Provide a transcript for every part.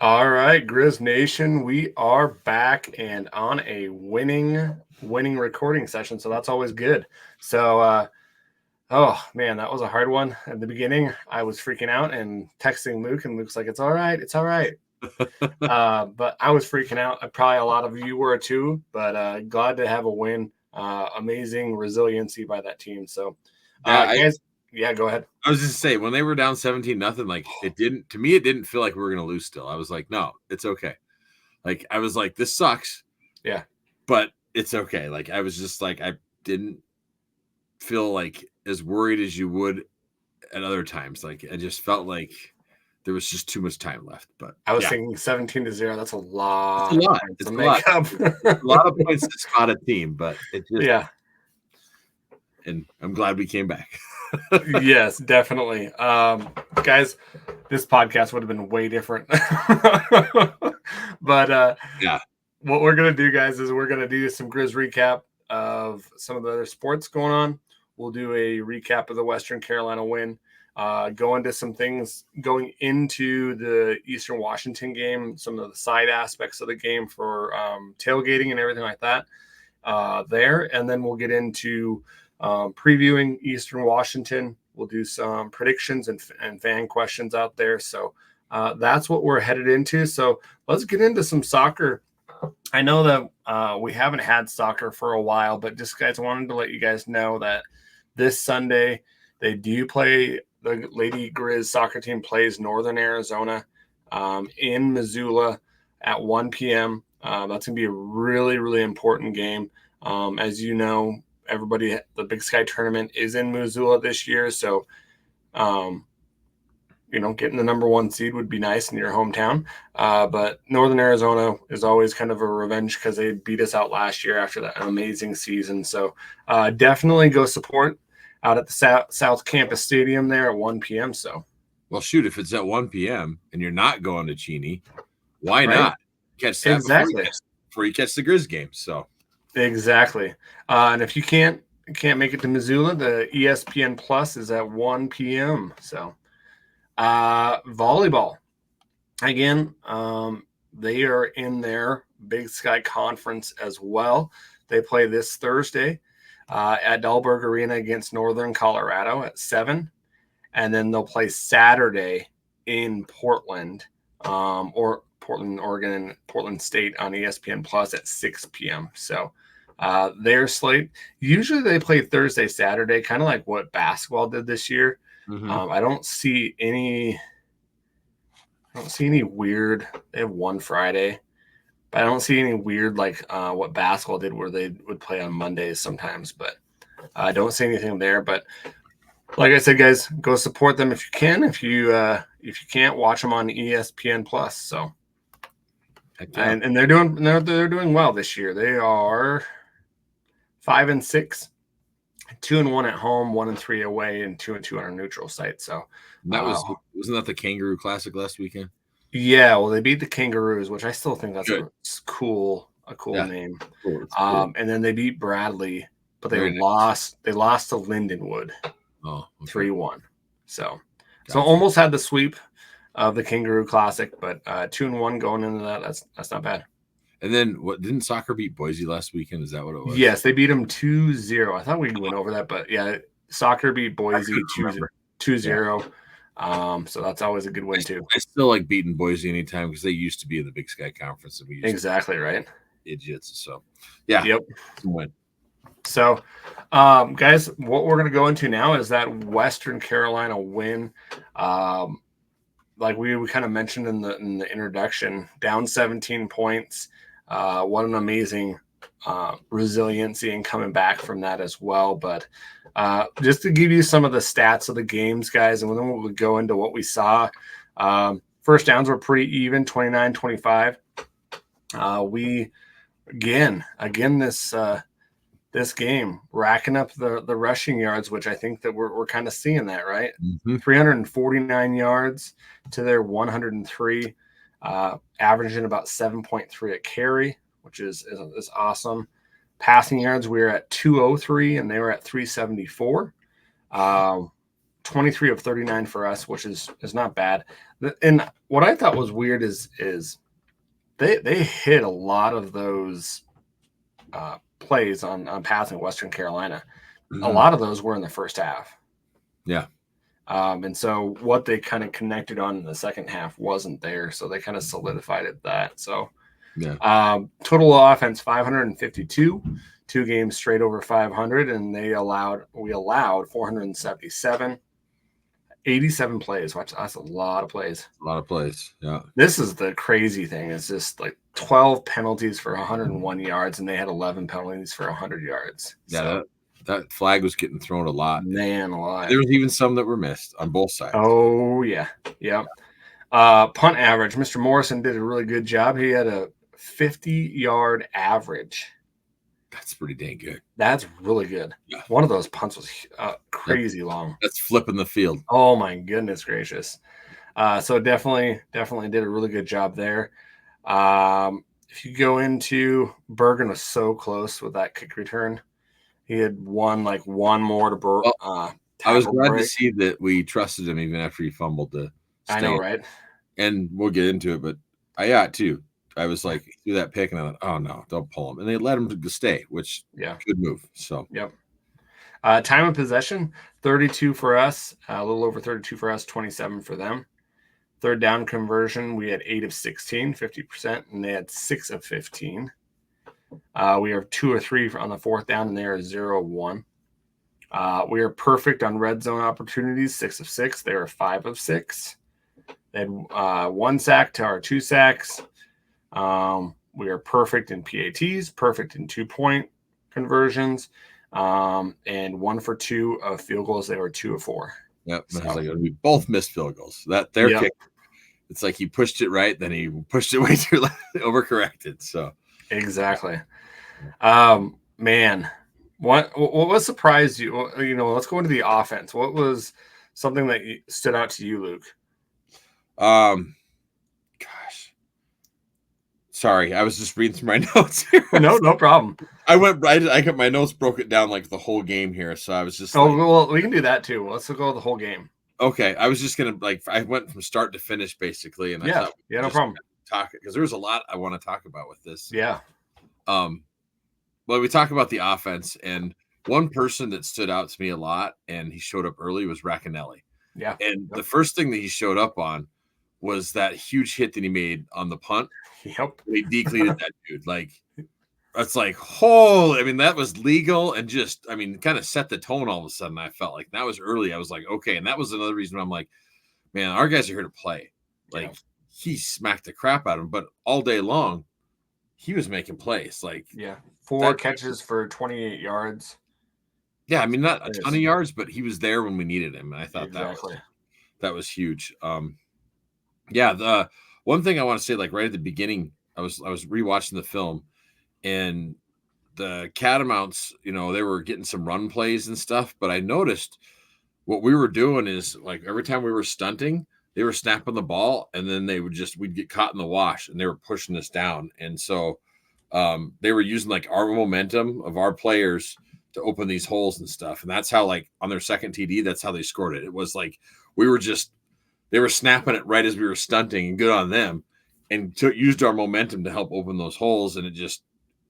All right, Grizz Nation, we are back and on a winning recording session, so that's always good. So, oh man, that was a hard one at the beginning. I was freaking out and texting Luke, and Luke's like, "It's all right, it's all right." But I was freaking out. Probably a lot of you were too. But glad to have a win. Amazing resiliency by that team. So, guys, yeah, go ahead. I was just saying when they were down 17-0, like it didn't feel like we were gonna lose still. I was like, no, it's okay. Like I was like, this sucks. Yeah. But it's okay. Like I was just like, I didn't feel like as worried as you would at other times. Like I just felt like there was just too much time left. But I was thinking 17-0. That's a lot. It's a lot. It's a lot of points to spot a team, but it just yeah. And I'm glad we came back. Yes, definitely. Guys, this podcast would have been way different. But yeah, what we're gonna do, guys, is we're gonna do some Grizz recap of some of the other sports going on. We'll do a recap of the Western Carolina win. Go into some things going into the Eastern Washington game, some of the side aspects of the game for tailgating and everything like that there. And then we'll get into previewing Eastern Washington. We'll do some predictions and fan questions out there. So that's what we're headed into. So let's get into some soccer. I know that we haven't had soccer for a while, but just guys wanted to let you guys know that this Sunday they do play. The Lady Grizz soccer team plays Northern Arizona in Missoula at 1 p.m. That's going to be a really, really important game. As you know, the Big Sky tournament is in Missoula this year. So, getting the number one seed would be nice in your hometown. But Northern Arizona is always kind of a revenge because they beat us out last year after that amazing season. So definitely go support out at the South Campus Stadium there at 1 p.m. So, well, shoot, if it's at 1 p.m. and you're not going to Cheney, why not catch that before you catch the Grizz game? So, exactly. And if you can't make it to Missoula, the ESPN Plus is at 1 p.m. So, volleyball again. They are in their Big Sky Conference as well. They play this Thursday at Dahlberg Arena against Northern Colorado at 7. And then they'll play Saturday in Portland or Portland, Oregon, and Portland State on ESPN Plus at 6 p.m. So their slate. Usually they play Thursday, Saturday, kind of like what basketball did this year. Mm-hmm. I don't see any weird. They have one Friday, but I don't see any weird like what basketball did where they would play on Mondays sometimes. But I don't see anything there. But like I said, guys, go support them if you can. If you can't, watch them on ESPN Plus. So, and they're doing well this year. They are 5-6, 2-1 at home, 1-3 away, and 2-2 on a neutral site. So wasn't that the Kangaroo Classic last weekend? Yeah, well, they beat the Kangaroos, which I still think that's a cool name. Cool. And then they beat Bradley, but they lost to Lindenwood. 3-1. So almost had the sweep of the Kangaroo Classic, but 2-1 going into that. That's not bad. And then what didn't soccer beat Boise last weekend? Is that what it was? Yes, they beat them 2-0. I thought we went over that, but yeah, soccer beat Boise 2-0. So that's always a good win too. I still like beating Boise anytime because they used to be in the Big Sky Conference, and we exactly right. Idiots. So yeah, yep, win. So, guys, what we're going to go into now is that Western Carolina win. Like we kind of mentioned in the introduction, down 17 points. What an amazing resiliency and coming back from that as well. But just to give you some of the stats of the games, guys, and then we'll go into what we saw. First downs were pretty even, 29-25. We again this game racking up the rushing yards, which I think that we're kind of seeing that, right? Mm-hmm. 349 yards to their 103, averaging about 7.3 a carry, which is awesome. Passing yards, we were at 203 and they were at 374. 23 of 39 for us, which is not bad. And what I thought was weird is they hit a lot of those plays on passing Western Carolina. A lot of those were in the first half. Yeah. And so what they kind of connected on in the second half wasn't there. So they kind of solidified it that. So yeah. Total offense 552, 2 games straight over 500, and we allowed 477, 87 plays. Watch, that's a lot of plays. A lot of plays. Yeah. This is the crazy thing. It's just like 12 penalties for 101 yards, and they had 11 penalties for 100 yards. Yeah, so, that flag was getting thrown a lot. Man, a lot. There was even some that were missed on both sides. Oh, yeah. Punt average. Mr. Morrison did a really good job. He had a 50-yard average. That's pretty dang good. That's really good. Yeah. One of those punts was crazy long. That's flipping the field. Oh, my goodness gracious. So definitely did a really good job there. If you go into, Bergen was so close with that kick return. He had one more to I was glad to see that we trusted him even after he fumbled the I know, right? And we'll get into it, but I got too. I was like, through that pick, and I thought, oh no, don't pull him. And they let him to stay, which good move. So time of possession, 32 for us, a little over 32 for us, 27 for them. Third down conversion, we had 8 of 16, 50%, and they had 6 of 15. We are 2 or 3 on the fourth down, and they are 0 of 1. We are perfect on red zone opportunities, 6 of 6. They are 5 of 6. They had 1 sack to our 2 sacks. We are perfect in PATs, perfect in 2-point conversions, and 1 for 2 of field goals. They were 2 of 4. Yep. So, we both missed field goals. That their kick. It's like he pushed it right, then he pushed it way too left, overcorrected. So exactly. Man, what surprised you? Let's go into the offense. What was something that stood out to you, Luke? Gosh, sorry, I was just reading through my notes here. No problem. I got my notes, broke it down like the whole game here, so I was just. Well, we can do that too. Let's go the whole game. Okay, I was just gonna I went from start to finish basically, and I thought no problem. Talk because there was a lot I want to talk about with this. Yeah. Well, we talk about the offense, and one person that stood out to me a lot, and he showed up early, was Racanelli. Yeah. And the first thing that he showed up on was that huge hit that he made on the punt. Yep. He decleated that dude. Like, it's like, holy, I mean, that was legal and just, I mean, kind of set the tone all of a sudden. I felt like that was early. I was like, okay. And that was another reason I'm like, man, our guys are here to play. Like, he smacked the crap out of him, but all day long, he was making plays. Like, 4 catches for 28 yards. Yeah, I mean, not a ton of yards, but he was there when we needed him. And I thought that was huge. The one thing I want to say, like right at the beginning, I was rewatching the film, and the Catamounts, they were getting some run plays and stuff. But I noticed what we were doing is like every time we were stunting, they were snapping the ball, and then we'd get caught in the wash, and they were pushing us down. And so they were using like our momentum of our players to open these holes and stuff. And that's how, like, on their second TD, that's how they scored it. It was like they were snapping it right as we were stunting, and good on them, and used our momentum to help open those holes, and it just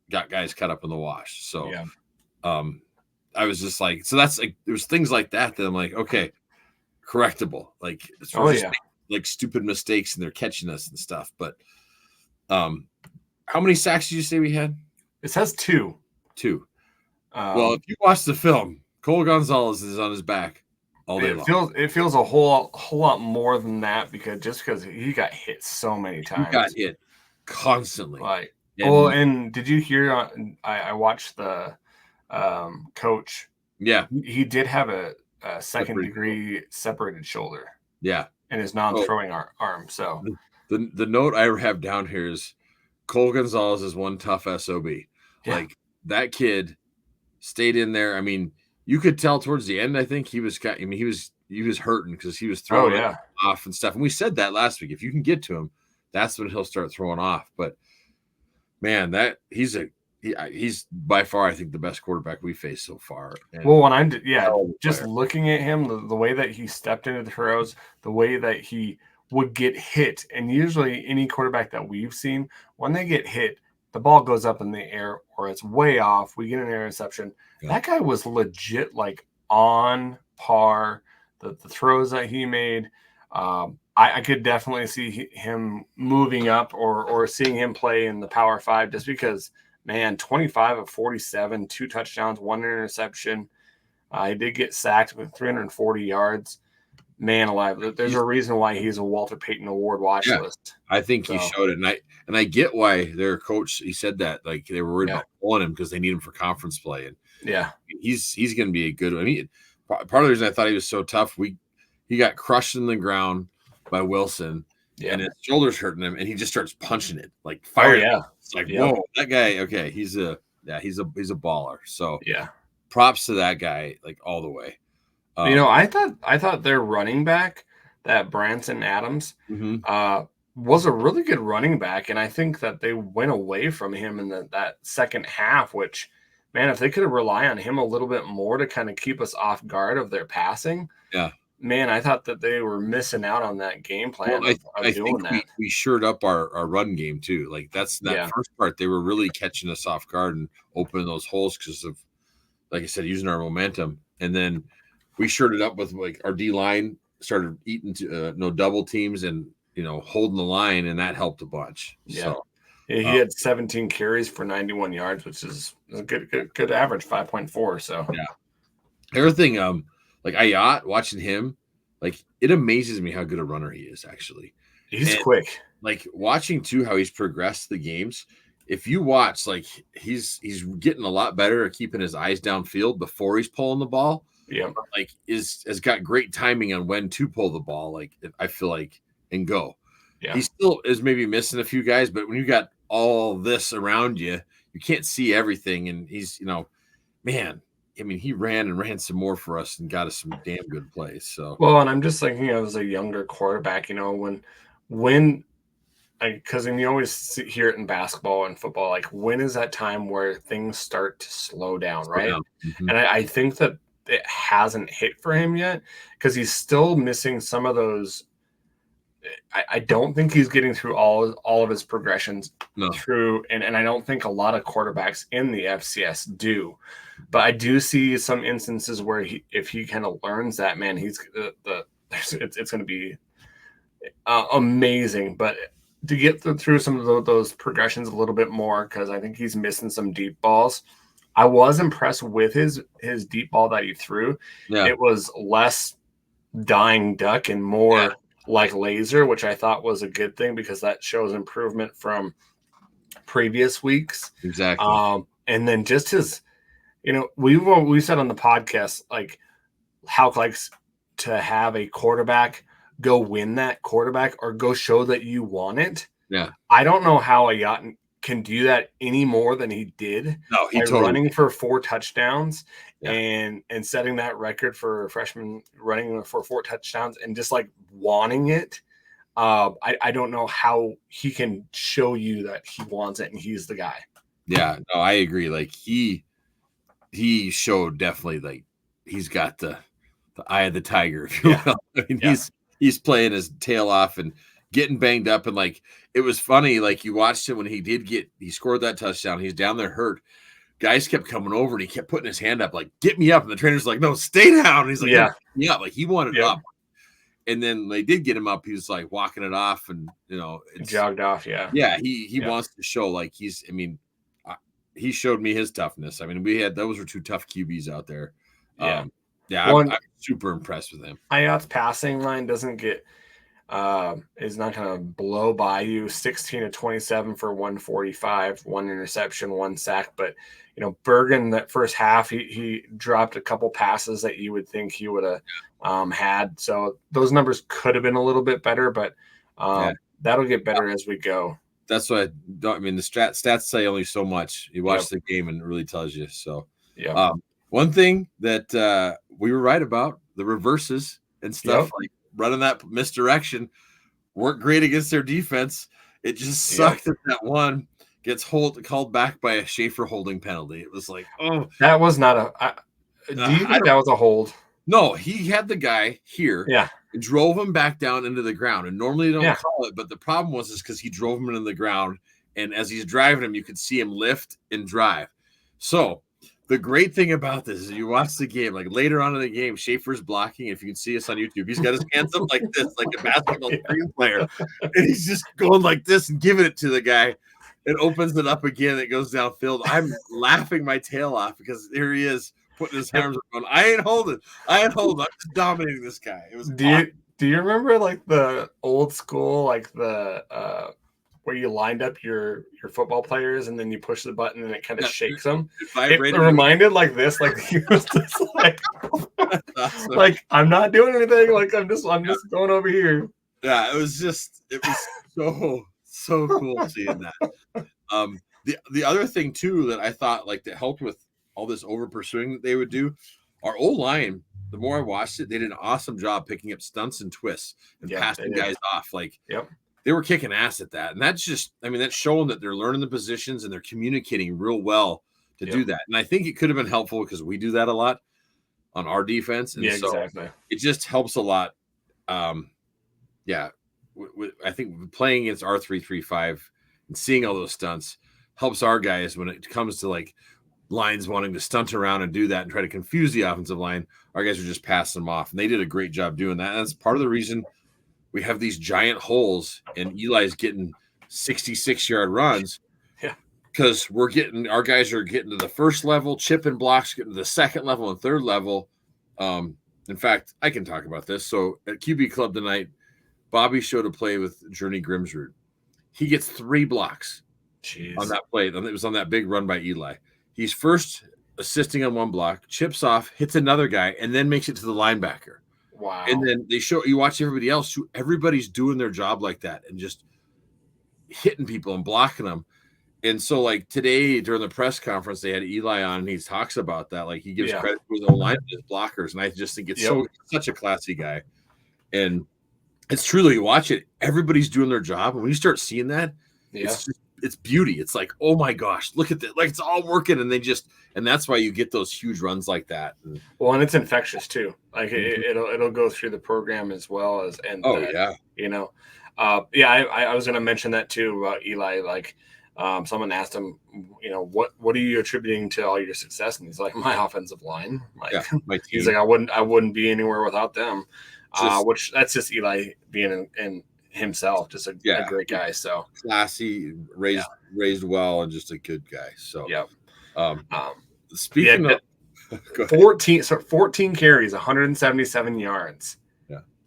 got guys cut up in the wash. So I was just like, so that's like, there was things like that I'm like, okay, correctable. Like, it's like stupid mistakes, and they're catching us and stuff. But how many sacks did you say we had? It says 2. 2. Well, if you watch the film, Cole Gonzalez is on his back all day long. It feels a whole lot more than that because he got hit so many times. He got hit constantly. And did you hear? I watched the coach. Yeah, he did have a second-degree separated shoulder. Yeah, and his non-throwing arm. So the note I have down here is Cole Gonzalez is one tough SOB. Yeah. Like, that kid stayed in there. I mean, you could tell towards the end, I think he was hurting because he was throwing off and stuff. And we said that last week. If you can get to him, that's when he'll start throwing off. But man, he's by far, I think, the best quarterback we faced so far. And just looking at him, the way that he stepped into the throws, the way that he would get hit. And usually any quarterback that we've seen, when they get hit, the ball goes up in the air or it's way off. We get an interception. Yeah. That guy was legit like on par. The throws that he made, I could definitely see him moving up or seeing him play in the Power 5 just because, man, 25 of 47, 2 touchdowns, 1 interception. He did get sacked with 340 yards. Man alive. There's a reason why he's a Walter Payton Award watch list. I think he showed it. And I get why their coach, he said that, like they were worried about pulling him because they need him for conference play. And he's going to be a good one. I mean, part of the reason I thought he was so tough, he got crushed in the ground by Wilson, and his shoulder's hurting him, and he just starts punching it like fire. It's like, whoa, that guy. Okay, he's a baller. So props to that guy, like all the way. I thought their running back, that Branson Adams, was a really good running back, and I think that they went away from him in that second half, which. Man, if they could rely on him a little bit more to kind of keep us off guard of their passing, man, I thought that they were missing out on that game plan. Well, I think we shored up our run game too. Like that first part, they were really catching us off guard and opening those holes because of, like I said, using our momentum. And then we shored it up with like our D line started eating double teams and holding the line, and that helped a bunch. Yeah. So. He had 17 carries for 91 yards, which is a good average, 5.4. So everything, like Ayat, watching him, like it amazes me how good a runner he is. Actually, he's quick. Like watching too how he's progressed the games. If you watch, like he's getting a lot better at keeping his eyes downfield before he's pulling the ball. Yeah, like has got great timing on when to pull the ball. Like I feel like and go. Yeah, he still is maybe missing a few guys, but when you got all this around you, you can't see everything. And he's, man, I mean, he ran some more for us and got us some damn good plays. So, well, and I'm just thinking as a younger quarterback, when because you always hear it in basketball and football, like when is that time where things start to slow down, right? Mm-hmm. And I think that it hasn't hit for him yet because he's still missing some of those. I don't think he's getting through all of his progressions through, and I don't think a lot of quarterbacks in the FCS do. But I do see some instances where if he kind of learns that, man, he's it's going to be amazing. But to get through some of those progressions a little bit more, because I think he's missing some deep balls. I was impressed with his deep ball that he threw. Yeah. It was less dying duck and more like laser, which I thought was a good thing because that shows improvement from previous weeks. Exactly. And then just his, we said on the podcast, like Houck likes to have a quarterback go win that quarterback or go show that you want it. Yeah. I don't know how Ayat can do that any more than he did. No, he totally running for 4 touchdowns and setting that record for a freshman running for 4 touchdowns and just like wanting it. I don't know how he can show you that he wants it and he's the guy. Yeah, no, I agree. Like he showed definitely like he's got the eye of the tiger, if you will. I mean, he's playing his tail off and getting banged up, and like it was funny. Like you watched him when he scored that touchdown. He's down there hurt. Guys kept coming over and he kept putting his hand up, like "Get me up!" And the trainer's like, "No, stay down." And he's like, "Yeah," like he wanted up. And then they did get him up. He was like walking it off, and jogged off. Yeah. He wants to show like he's. I mean, he showed me his toughness. I mean, those were 2 tough QBs out there. I'm super impressed with him. Ayat's passing line doesn't get. Is not going to blow by you. 16 of 27 for 145, 1 interception, 1 sack. But Bergen that first half, he dropped a couple passes that you would think he would have had. So those numbers could have been a little bit better, but that'll get better as we go. That's what I mean. The stats say only so much. You watch the game and it really tells you. So one thing that we were right about, the reverses and stuff like running that misdirection worked great against their defense. It just sucked that one gets called back by a Schaefer holding penalty. It was like, that was not a. Do you think that was a hold? No, he had the guy here. Yeah. Drove him back down into the ground. And normally they don't Yeah. call it, but the problem was because he drove him into the ground. And as he's driving him, you could see him lift and drive. So the great thing about this is you watch the game, like later on in the game, Schaefer's blocking. If you can see us on YouTube, he's got his hands up like this, like a basketball screen player. And he's just going like this and giving it to the guy. It opens it up again. It goes downfield. I'm laughing my tail off because here he is putting his arms up going, I ain't holding. I'm just dominating this guy. It was do you remember like the old school, like the where you lined up your football players and then you push the button and it kind of shakes them? It reminded like this, like he was just like, awesome. Like I'm not doing anything. Like I'm just going over here. Yeah, it was so cool seeing that. The other thing too that I thought like that helped with all this over pursuing that they would do, our O-line, the more I watched it, they did an awesome job picking up stunts and twists and passing guys off. Like they were kicking ass at that. And that's just, I mean, that's showing that they're learning the positions and they're communicating real well to do that. And I think it could have been helpful because we do that a lot on our defense. And so exactly. It just helps a lot. I think playing against R335 and seeing all those stunts helps our guys when it comes to like lines wanting to stunt around and do that and try to confuse the offensive line. Our guys are just passing them off, and they did a great job doing that. And that's part of the reason we have these giant holes and Eli's getting 66-yard runs. Yeah, because our guys are getting to the first level, chipping blocks, getting to the second level and third level. In fact, I can talk about this. So at QB Club tonight, Bobby showed a play with Journey Grimsrud. He gets 3 blocks on that play. It was on that big run by Eli. He's first assisting on one block, chips off, hits another guy, and then makes it to the linebacker. Wow. And then you watch everybody else, everybody's doing their job like that and just hitting people and blocking them. And so like today during the press conference, they had Eli on and he talks about that. Like he gives credit to his own line, his blockers. And I just think it's such a classy guy. And it's truly, you watch it, everybody's doing their job. And when you start seeing that, it's beauty. It's like, oh my gosh, look at that. Like it's all working. And that's why you get those huge runs like that. Well, and it's infectious too. Like it'll go through the program as well as, I was going to mention that too about Eli. Like someone asked him, what are you attributing to all your success? And he's like, my offensive line. Like he's like, I wouldn't be anywhere without them. Which that's just Eli being in himself, just a great guy. So classy, raised well, and just a good guy. So speaking of 14 carries, 177 yards,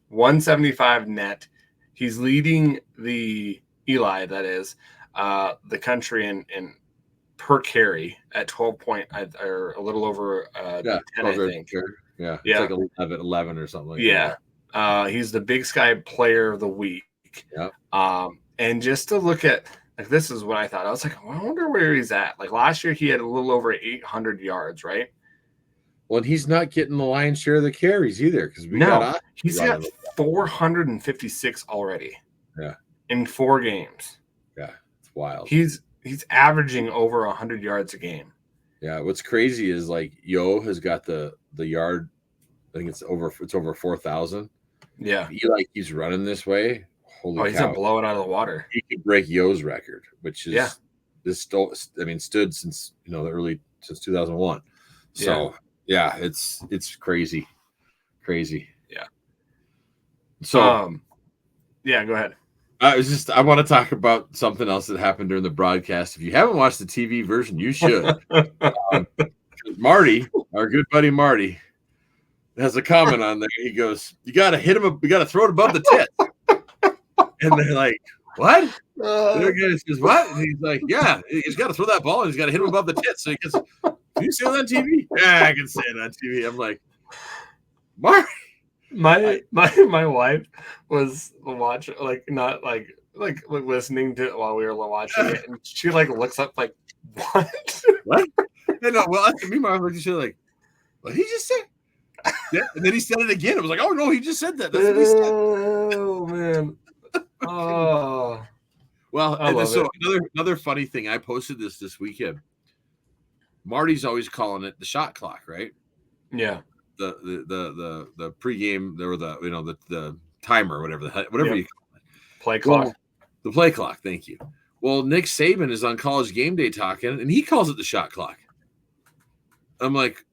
175 net. He's leading the Eli, that is, the country in per carry at 12 point or a little over 10, I think. Yeah, it's like 11 or something like that. He's the Big Sky Player of the Week. And just to look at, like, this is what I thought. I was like, I wonder where he's at. Like last year, he had a little over 800 yards, right? Well, and he's not getting the lion's share of the carries either because he's got 456 already. Yeah, in 4 games. Yeah, it's wild. He's averaging over 100 yards a game. Yeah, what's crazy is like Yo has got the yard. I think it's over 4,000. Yeah, Eli keeps running this way. Holy cow. He's gonna blow it out of the water. He could break Yo's record, which is stood since since 2001. So it's crazy. Yeah. So go ahead. I want to talk about something else that happened during the broadcast. If you haven't watched the TV version, you should. Marty, our good buddy Marty, has a comment on there. He goes, "You got to hit him. You got to throw it above the tits." And they're like, "What?" The guy says, "What?" And he's like, "Yeah, he's got to throw that ball and he's got to hit him above the tits." So he goes, "Can you say that on TV?" Yeah, I can say it on TV. I'm like, Marty. My wife was watching, like, not like listening to it while we were watching it, and she like looks up like, what? No, well, me, my wife looked at like, what did he just say? Yeah, and then he said it again. It was like, oh no, he just said that. That's what he said. Oh man. Oh. Well, and so another funny thing, I posted this weekend. Marty's always calling it the shot clock, right? Yeah. the pregame or the timer or whatever you call it. Play clock. The play clock. Thank you. Well, Nick Saban is on College Game Day talking, and he calls it the shot clock. I'm like,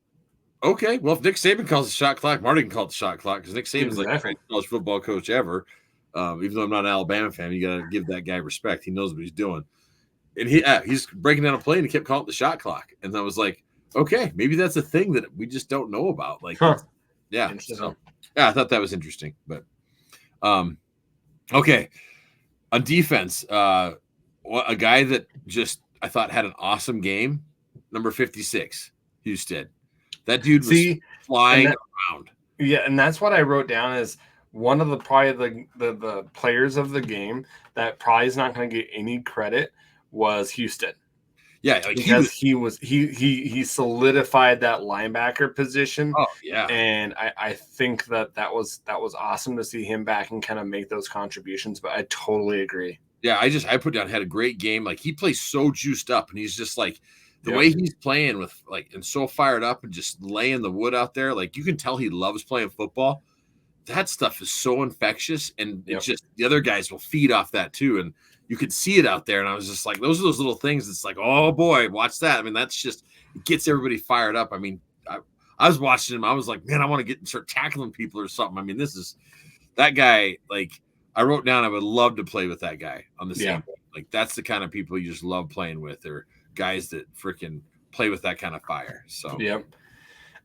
okay, well, if Nick Saban calls it the shot clock, Marty can call it the shot clock because Nick Saban's like the greatest college football coach ever. Even though I'm not an Alabama fan, you got to give that guy respect. He knows what he's doing. And he's breaking down a play, and he kept calling it the shot clock. And I was like, okay, maybe that's a thing that we just don't know about. Like, yeah. So, yeah, I thought that was interesting. But, okay. On defense, a guy that just I thought had an awesome game, number 56, Houston. That dude was flying around. Yeah, and that's what I wrote down as one of the players of the game that probably is not going to get any credit was Houston. Yeah, because he solidified that linebacker position. Oh yeah, and I think that was awesome to see him back and kind of make those contributions. But I totally agree. Yeah, I put down had a great game. Like he plays so juiced up, and he's just like the way he's playing with and so fired up and just laying the wood out there. Like you can tell he loves playing football. That stuff is so infectious, and it's just the other guys will feed off that too. And you could see it out there, and I was just like, those are those little things. It's like, oh boy, watch that. I mean, that's just it gets everybody fired up. I mean, I was watching him. I was like, man, I want to get and start tackling people or something. I mean, this is that guy. Like I wrote down, I would love to play with that guy on the same. Like that's the kind of people you just love playing with, or guys that freaking play with that kind of fire. So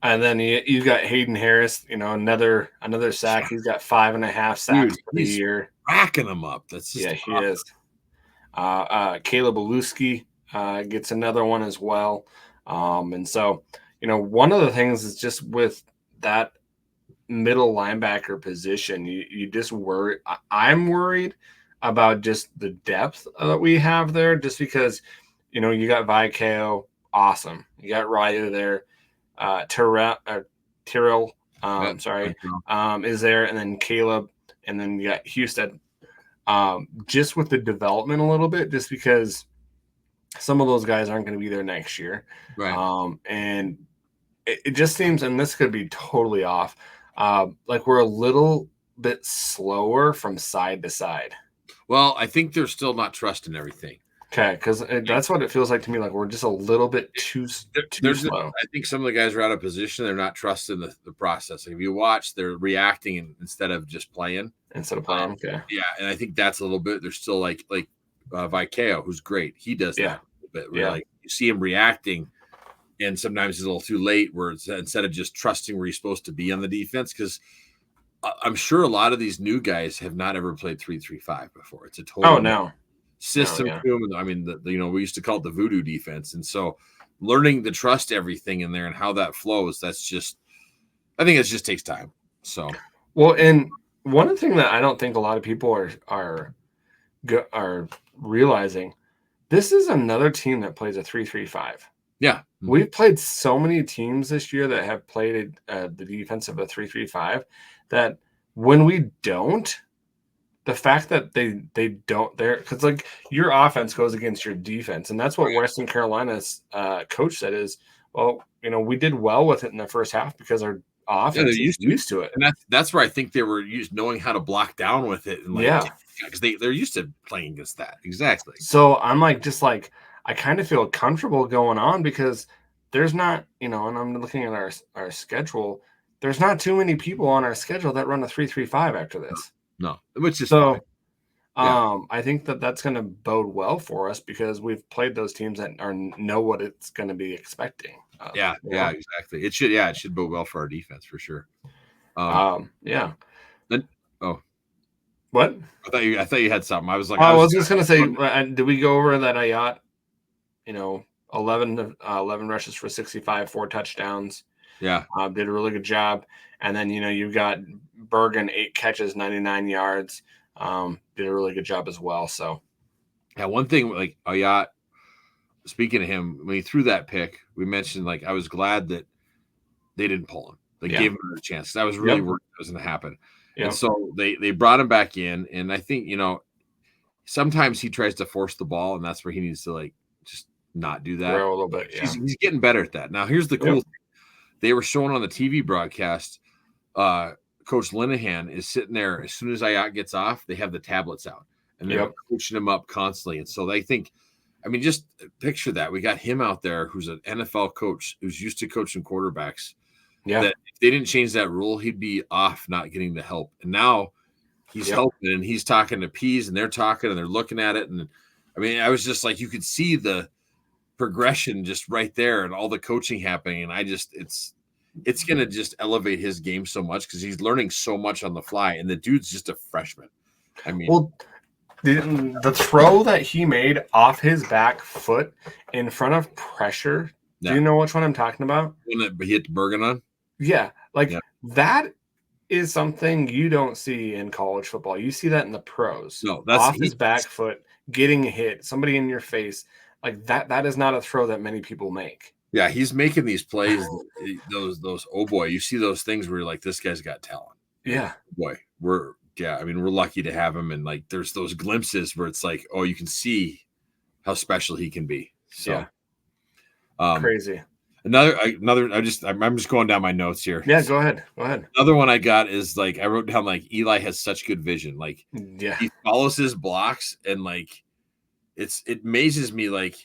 And then you got Hayden Harris, another sack. He's got 5.5 sacks for the year, racking them up. That's just he is. Caleb Aluski gets another one as well. And so, one of the things is just with that middle linebacker position, you just worry. I'm worried about just the depth that we have there, just because, you got Vikao, awesome. You got Ryu there. Tyrell, is there, and then Caleb, and then you got Houston. Just with the development a little bit, just because some of those guys aren't going to be there next year. Right. And it just seems, and this could be totally off, like we're a little bit slower from side to side. Well, I think they're still not trusting everything. Okay, because that's what it feels like to me. Like we're just a little bit too slow. I think some of the guys are out of position. They're not trusting the process. Like if you watch, they're reacting instead of just playing. Okay. Yeah, and I think that's a little bit. They're still like Vikao, who's great. He does that a little bit. Where like you see him reacting, and sometimes he's a little too late. Where it's, instead of just trusting where he's supposed to be on the defense, because I'm sure a lot of these new guys have not ever played 3-3-5 before. It's a total system to them. I mean, we used to call it the voodoo defense, and so learning to trust everything in there and how that flows. I think it just takes time. So and one thing that I don't think a lot of people are realizing, this is another team that plays a 3-3-5. Yeah, we've played so many teams this year that have played the defense of a 3-3-5 that when we don't. The fact that they don't there, because like your offense goes against your defense, and that's what Western Carolina's coach said is, well, we did well with it in the first half because our offense is used to it, and that's where I think they were knowing how to block down with it, and because they're used to playing against that exactly. So I'm I kind of feel comfortable going on because there's not, and I'm looking at our schedule. There's not too many people on our schedule that run a 3-3-5 after this. No, which is so. I think that's going to bode well for us because we've played those teams that know what it's going to be expecting. Yeah, exactly. It should bode well for our defense for sure. Then, what? I thought you had something. I was like, I was just going to say, did we go over that Ayat? 11 rushes for 65, 4 touchdowns. Yeah, did a really good job. And then, you've got Bergen, 8 catches, 99 yards. Did a really good job as well. So, yeah, one thing like Ayat, speaking of him, when he threw that pick, we mentioned I was glad that they didn't pull him. They gave him a chance. I was really worried that was going to happen. Yep. And so they brought him back in. And I think, sometimes he tries to force the ball, and that's where he needs to just not do that. A little bit, He's getting better at that. Now, here's the cool thing. they were showing on the TV broadcast. Coach Linehan is sitting there as soon as Ayat gets off. They have the tablets out and they're coaching him up constantly. And so they think, I mean, just picture that. We got him out there who's an NFL coach who's used to coaching quarterbacks. Yeah. That if they didn't change that rule, he'd be off not getting the help. And now he's helping and he's talking to Peas and they're talking and they're looking at it. And I mean, I was just like, you could see the progression just right there and all the coaching happening. And I just, it's going to just elevate his game so much because he's learning so much on the fly. And the dude's just a freshman. I mean, well, the throw that he made off his back foot in front of pressure. Do you know which one I'm talking about? When he hit Bergen on? Yeah. That is something you don't see in college football. You see that in the pros. No, that's off his back foot, getting hit, somebody in your face. Like that is not a throw that many people make. Yeah, he's making these plays. Those oh boy, you see those things where you're like, this guy's got talent. Yeah. Boy, we're lucky to have him. And like there's those glimpses where it's like, oh, you can see how special he can be. So crazy. I'm just going down my notes here. Yeah, go ahead. Another one I got is like I wrote down like Eli has such good vision. Like he follows his blocks and like it amazes me like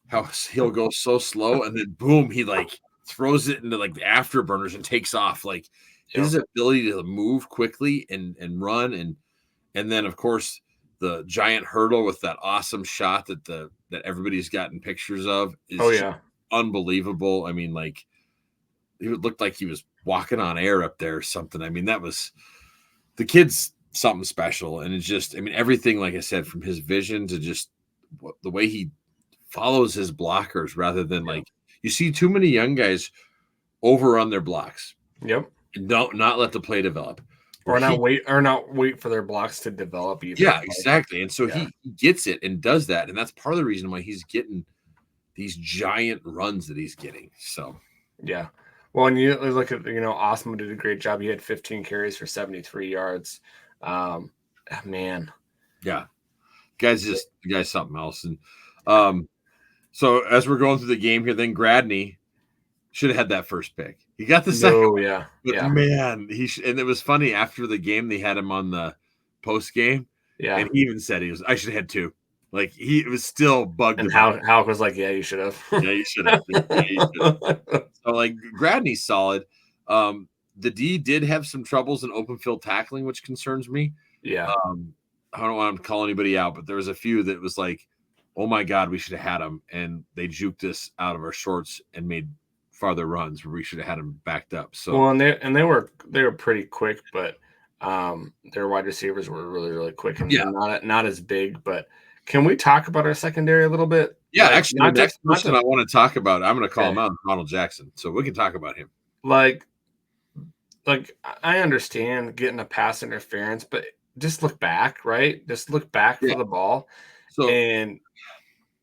how he'll go so slow and then boom, he like throws it into like the afterburners and takes off. Like his ability to move quickly and run and then of course the giant hurdle with that awesome shot that everybody's gotten pictures of is unbelievable. I mean, like it looked like he was walking on air up there or something. I mean, that was the kid's something special. And it's just, I mean, everything, like I said, from his vision to just the way he follows his blockers rather than like you see too many young guys overrun their blocks. Yep. And not let the play develop. Or not wait for their blocks to develop either. Yeah, exactly. And so he gets it and does that. And that's part of the reason why he's getting these giant runs that he's getting. So, yeah. Well, and you look at, Osmo did a great job. He had 15 carries for 73 yards. Man. Yeah. The guy's something else. And so as we're going through the game here, then Gradney should have had that first pick. He got the second. Oh, yeah. But man, and it was funny after the game, they had him on the post game. Yeah. And he even said I should have had two. Like he was still bugged. And Houck was like, yeah, you should have. Yeah, you should have. So like Gradney's solid. The D did have some troubles in open field tackling, which concerns me. Yeah. I don't want to call anybody out, but there was a few that was like, oh my God, we should have had them. And they juked us out of our shorts and made farther runs where we should have had them backed up. So well, and they were pretty quick, but their wide receivers were really, really quick and not as big, but can we talk about our secondary a little bit? Yeah, actually, the next person I want to talk about, I'm going to call him out, Ronald Jackson. So we can talk about him. Like I understand getting a pass interference, but just look back, right? Just look back for the ball. So, and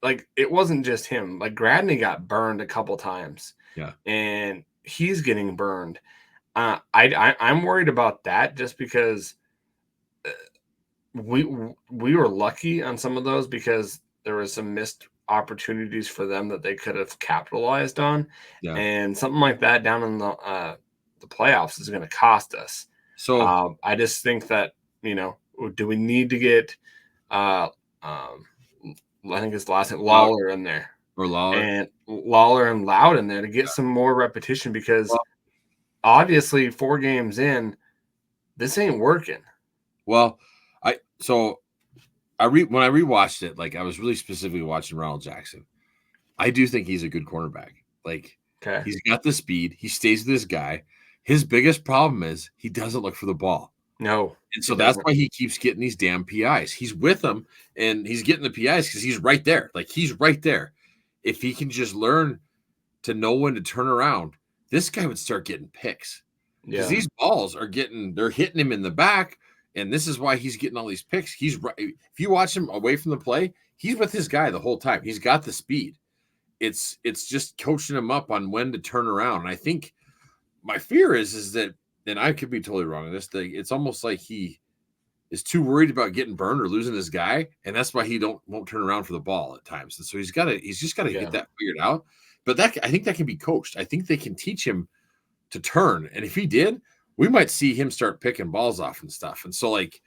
like it wasn't just him. Like Gradney got burned a couple times. Yeah, and he's getting burned. I'm worried about that just because. We were lucky on some of those because there was some missed opportunities for them that they could have capitalized on, and something like that down in the playoffs is going to cost us. So I just think that do we need to get I think his last name Lawler in there or Lawler and Loud in there to get some more repetition because obviously 4 games in, this ain't working. Well. When I rewatched it, like I was really specifically watching Ronald Jackson. I do think he's a good cornerback. Like he's got the speed. He stays with this guy. His biggest problem is he doesn't look for the ball. No. And so that's why he keeps getting these damn PIs. He's with them and he's getting the PIs because he's right there. Like he's right there. If he can just learn to know when to turn around, this guy would start getting picks. Because these balls they're hitting him in the back. And this is why he's getting all these picks. He's right. If you watch him away from the play, he's with his guy the whole time. He's got the speed. It's just coaching him up on when to turn around. And I think my fear is that, and I could be totally wrong on this thing, it's almost like he is too worried about getting burned or losing his guy, and that's why he won't turn around for the ball at times. And so he's just got to get that figured out. But I think that can be coached. I think they can teach him to turn. And if he did, we might see him start picking balls off and stuff. And so, like,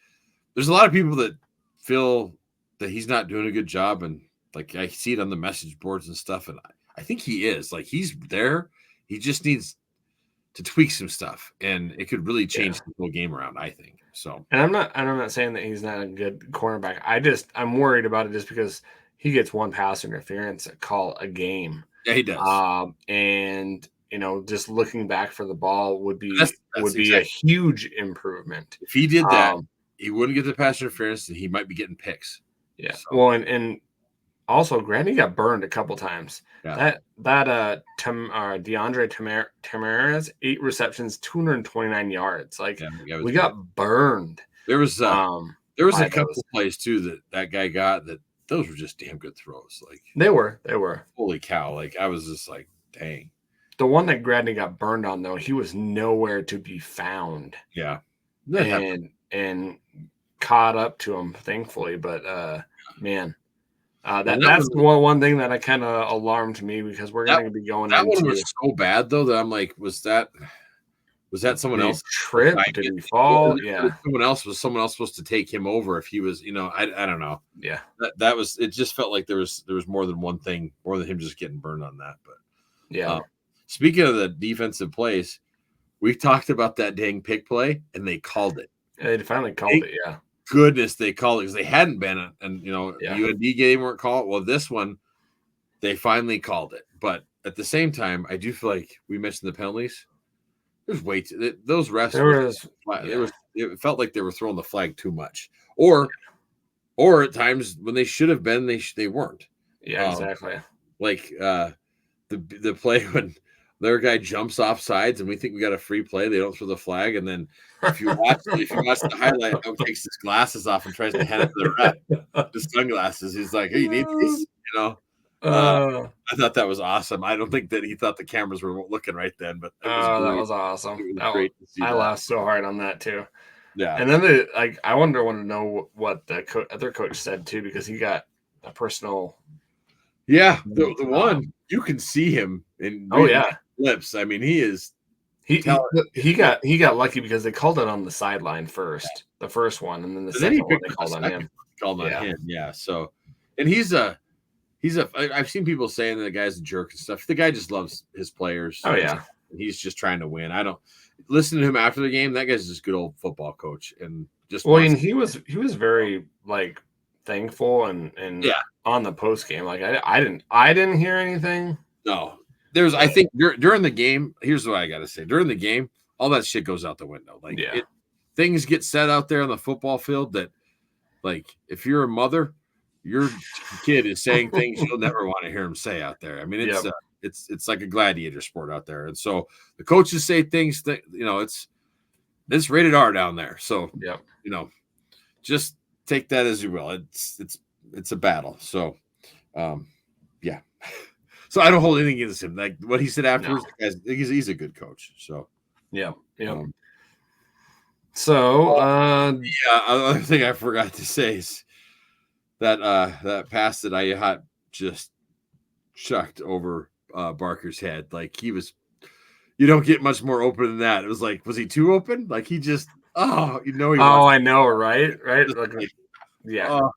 there's a lot of people that feel that he's not doing a good job. And, like, I see it on the message boards and stuff. And I think he is. Like, he's there. He just needs to tweak some stuff. And it could really change the whole game around, I think. So, and I'm not saying that he's not a good cornerback. I'm worried about it just because he gets one pass interference call a game. Yeah, he does. And just looking back for the ball would be a huge improvement. If he did that, he wouldn't get the pass interference, and he might be getting picks. Yeah. So. Well, and also Grandy got burned a couple times. Yeah. That DeAndre Tamara's 8 receptions, 229 yards. Like we got burned. There was a couple plays too that guy got that. Those were just damn good throws. Like they were. Holy cow! Like I was just like, dang. The one that Gradney got burned on, though, he was nowhere to be found. Yeah, and caught up to him, thankfully. But man, that's one thing that kind of alarmed me because we're going to be going. That one was so bad though that I'm like, was that someone else trip? Did he fall? Yeah, someone else supposed to take him over if he was, I don't know. Yeah, that was. It just felt like there was more than one thing, more than him just getting burned on that. But yeah. Speaking of the defensive plays, we talked about that dang pick play, and they called it. They finally called it. Yeah, goodness, they called it because they hadn't been, and UND game weren't called. Well, this one, they finally called it. But at the same time, I do feel like we mentioned the penalties. There's way too those refs. It felt like they were throwing the flag too much, or at times when they should have been, they weren't. Yeah, exactly. Like the play when their guy jumps off sides and we think we got a free play, they don't throw the flag, and then if you watch the highlight, he takes his glasses off and tries to hand it to the ref. His sunglasses. He's like, "Hey, you need these?" I thought that was awesome. I don't think that he thought the cameras were looking right then, but that was awesome. It was great to see. I laughed so hard on that too. Yeah, and then I want to know what the other coach said too, because he got a personal. Yeah, the one you can see him in. Lips. I mean, he is. He got lucky because they called it on the sideline first, the first one, and then the second one they called on him. Called on him, yeah. So, and I've seen people saying that the guy's a jerk and stuff. The guy just loves his players. Oh yeah, he's just trying to win. I don't listen to him after the game. That guy's just a good old football coach, and just and he was very like thankful and on the post game. Like I didn't hear anything. No. I think during the game, here's what I got to say. During the game, all that shit goes out the window. Like things get said out there on the football field that, like, if you're a mother, your kid is saying things you'll never want to hear him say out there. I mean, it's like a gladiator sport out there. And so the coaches say things that, it's rated R down there. So, just take that as you will. It's a battle. So, yeah. So I don't hold anything against him. Like what he said afterwards, he's a good coach. So another thing I forgot to say is that pass that Ayat just chucked over Barker's head. Like you don't get much more open than that. It was like, was he too open? Like he just I know, right? Like, yeah. Oh,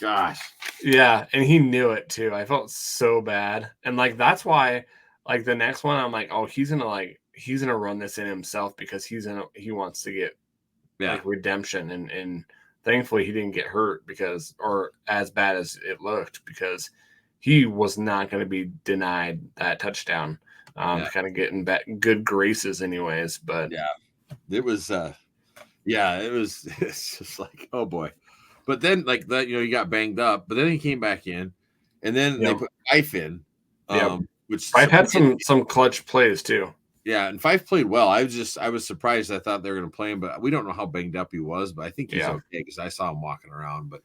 gosh. Yeah, and he knew it too. I felt so bad. And like that's why like the next one I'm like, oh, he's gonna run this in himself because he wants to get like redemption and thankfully he didn't get hurt or as bad as it looked because he was not going to be denied that touchdown. To kind of get in good graces anyways, but it was it's just like, oh boy. But then, like that, he got banged up. But then he came back in, and then they put Fife in, which Fife had some clutch plays too. Yeah, and Fife played well. I was surprised. I thought they were going to play him, but we don't know how banged up he was. But I think he's okay because I saw him walking around. But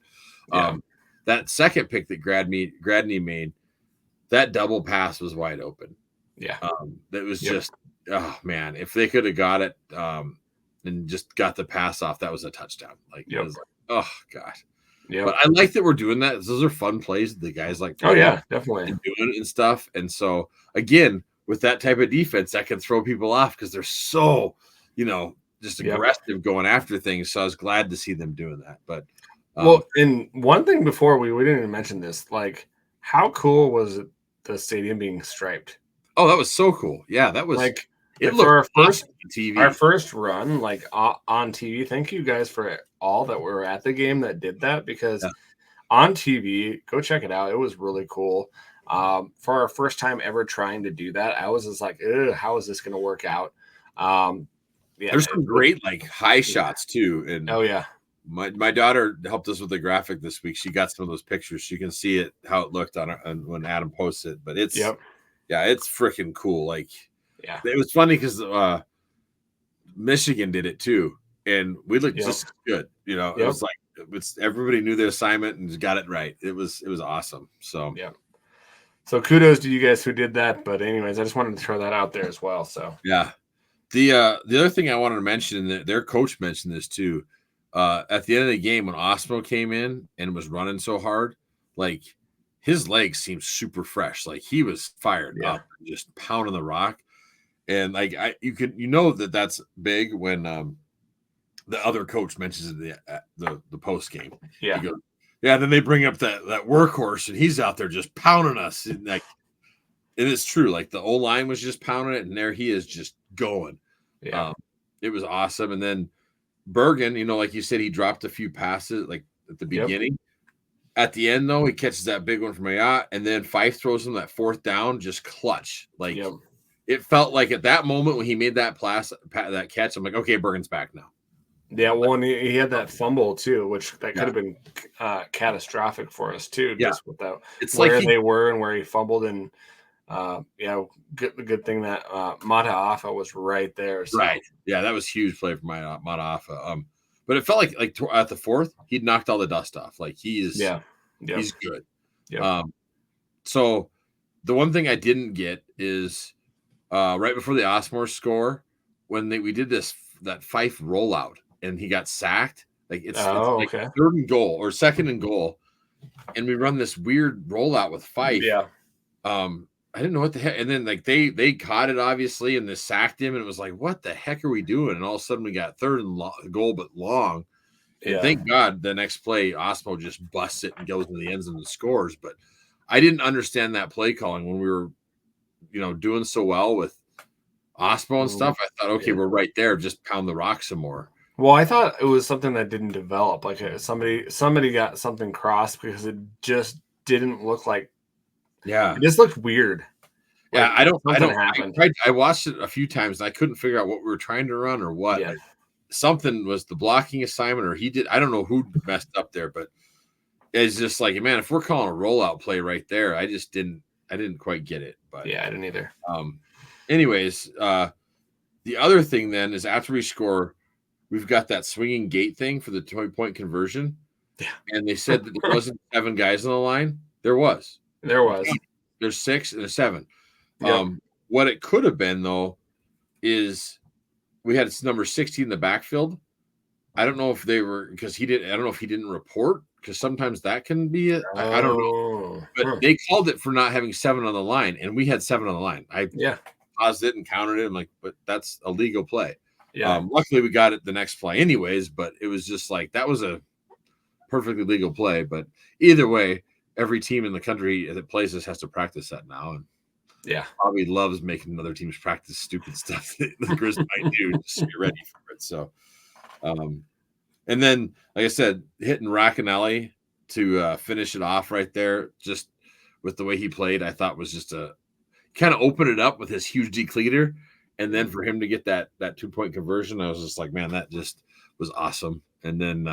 that second pick that Gradney made, that double pass was wide open. Yeah, that was just man, if they could have got it and just got the pass off, that was a touchdown. Like it was like, oh god. Yeah, but I like that we're doing that. Those are fun plays. The guys like, definitely, and doing it and stuff. And so again, with that type of defense, that can throw people off because they're so, just aggressive going after things. So I was glad to see them doing that. But and one thing before we didn't even mention this, like, how cool was it, the stadium being striped? Oh, that was so cool. Yeah, that was like it for our first TV. Our first run, like on TV. Thank you guys for all that were at the game that did that, because on TV, go check it out. It was really cool. For our first time ever trying to do that, I was just like, how is this going to work out? There's some great like high shots too. And my daughter helped us with the graphic this week. She got some of those pictures. You can see it, how it looked on when Adam posts it. But it's it's freaking cool. Like, it was funny because Michigan did it too, and we looked just good. It was like everybody knew their assignment and got it right. It was awesome. So So kudos to you guys who did that. But anyways, I just wanted to throw that out there as well. So the other thing I wanted to mention, and their coach mentioned this too, at the end of the game when Osmo came in and was running so hard, like his legs seemed super fresh. Like he was fired up, just pounding the rock. And like that's big when the other coach mentions the post game. He goes, then they bring up that workhorse, and he's out there just pounding us. And like, it is true. Like the O line was just pounding it, and there he is just going. It was awesome. And then Bergen, like you said, he dropped a few passes like at the beginning. At the end, though, he catches that big one from Ayat, and then Fife throws him that fourth down, just clutch. Like it felt like at that moment when he made that catch, I'm like, okay, Bergen's back now. Yeah, well, and he had that fumble too, which that could have been catastrophic for us too. Just without where they were and where he fumbled, and good thing that Mataafa was right there. So. Right, yeah, that was huge play for Mataafa. But it felt like at the fourth, he'd knocked all the dust off. Like he's good. So the one thing I didn't get is right before the Osmore score, when we did that Fife rollout and he got sacked. Like it's like third and goal or second and goal, and we run this weird rollout with Fife. I didn't know what the heck. And then like they caught it obviously, and they sacked him, and it was like, what the heck are we doing? And all of a sudden we got third and goal, but long. And thank God the next play Osmo just busts it and goes in the end zone and scores. But I didn't understand that play calling when we were, doing so well with Osmo and stuff. I thought, okay, we're right there. Just pound the rock some more. Well, I thought it was something that didn't develop. Like somebody got something crossed because it just didn't look like. It just looked weird. Yeah, I watched it a few times and I couldn't figure out what we were trying to run or what. Yeah. Something was the blocking assignment, or he did. I don't know who messed up there, but it's just like, man, if we're calling a rollout play right there, I didn't quite get it. But I didn't either. Anyways, the other thing then is after we score, we've got that swinging gate thing for the 20-point conversion. Yeah. And they said that there wasn't 7 guys on the line. There was. There's 6 and there's 7. Yep. What it could have been though is we had number 16 in the backfield. I don't know if they were because he didn't. I don't know if he didn't report, because sometimes that can be it. I don't know. But they called it for not having 7 on the line, and we had 7 on the line. I paused it and counted it. I'm like, but that's a legal play. Yeah. Luckily, we got it the next play anyways. But it was just like that was a perfectly legal play. But either way, every team in the country that plays this has to practice that now, and probably loves making other teams practice stupid stuff that the Grizzly might do just to get ready for it. So, and then, like I said, hitting Racanelli to finish it off right there, just with the way he played, I thought was just a kind of open it up with his huge decleater. And then for him to get that 2-point conversion, I was just like, man, that just was awesome. And then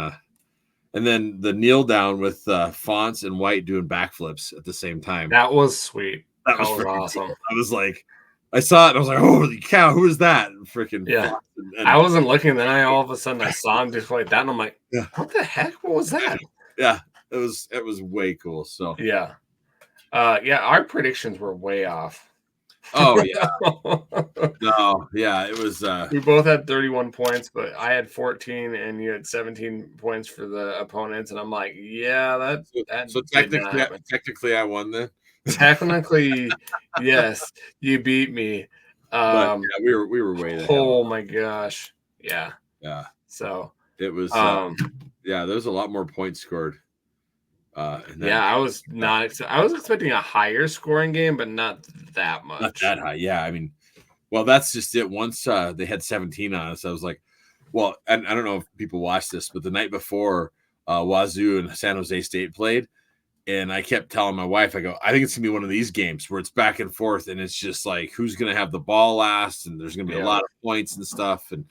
the kneel down with Fonts and White doing backflips at the same time. That was sweet. That was awesome. Cool. I was like, I saw it and I was like, holy cow, who is that? Freaking and I wasn't looking, then all of a sudden I saw him just like that, and I'm like, what the heck? What was that? Yeah, it was way cool. So our predictions were way off. Oh yeah. No, yeah, it was we both had 31 points, but I had 14 and you had 17 points for the opponents, and I'm like, so technically I won then. Technically, yes, you beat me. But yeah, we were way the hell. Oh my gosh. Yeah. Yeah. So it was yeah, there was a lot more points scored. I was I was expecting a higher scoring game, but not that much. Not that high. Yeah, I mean, well, that's just it. Once they had 17 on us, I was like, well, and I don't know if people watched this, but the night before Wazoo and San Jose State played, and I kept telling my wife, I go, I think it's gonna be one of these games where it's back and forth, and it's just like who's gonna have the ball last, and there's gonna be a lot of points and stuff, and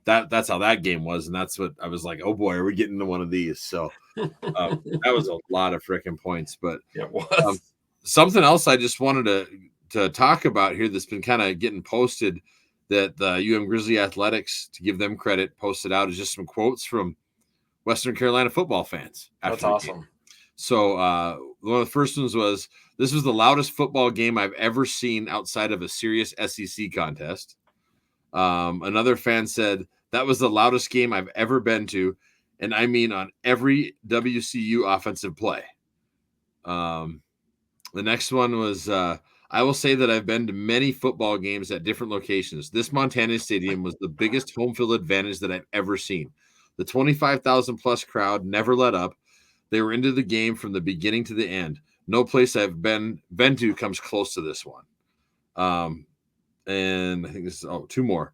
that's how that game was, and that's what I was like, oh boy, are we getting to one of these? So that was a lot of freaking points, but it was. Something else I just wanted to talk about here that's been kind of getting posted that the Grizzly Athletics, to give them credit, posted out is just some quotes from Western Carolina football fans. That's awesome. So one of the first ones was, this was the loudest football game I've ever seen outside of a serious SEC contest. Another fan said, that was the loudest game I've ever been to, and I mean on every WCU offensive play. The next one was, I will say that I've been to many football games at different locations. This Montana Stadium was the biggest home field advantage that I've ever seen. The 25,000 plus crowd never let up. They were into the game from the beginning to the end. No place I've been to comes close to this one. And I think this is two more.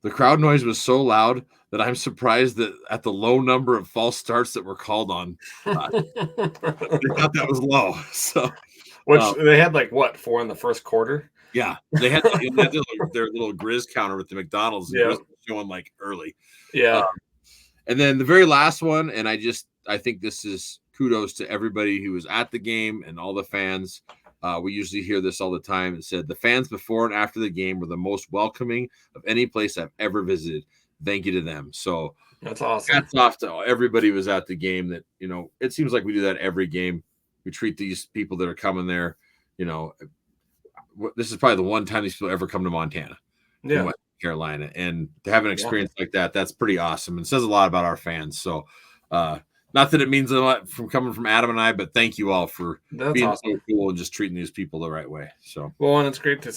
The crowd noise was so loud that I'm surprised that at the low number of false starts that were called on, they thought that was low. So, which they had 4 in the first quarter. Yeah, they had their little Grizz counter with the McDonald's. And Grizz was showing early. Yeah, and then the very last one, and I think this is kudos to everybody who was at the game and all the fans. We usually hear this all the time. It said, the fans before and after the game were the most welcoming of any place I've ever visited. Thank you to them. So that's awesome. Hats off to everybody who was at the game. That, it seems like we do that every game. We treat these people that are coming there. This is probably the one time these people ever come to Montana, in West Carolina, and to have an experience like that, that's pretty awesome. And says a lot about our fans. So, not that it means a lot from coming from Adam and I, but thank you all for being awesome. So cool and just treating these people the right way. So, well, and it's great to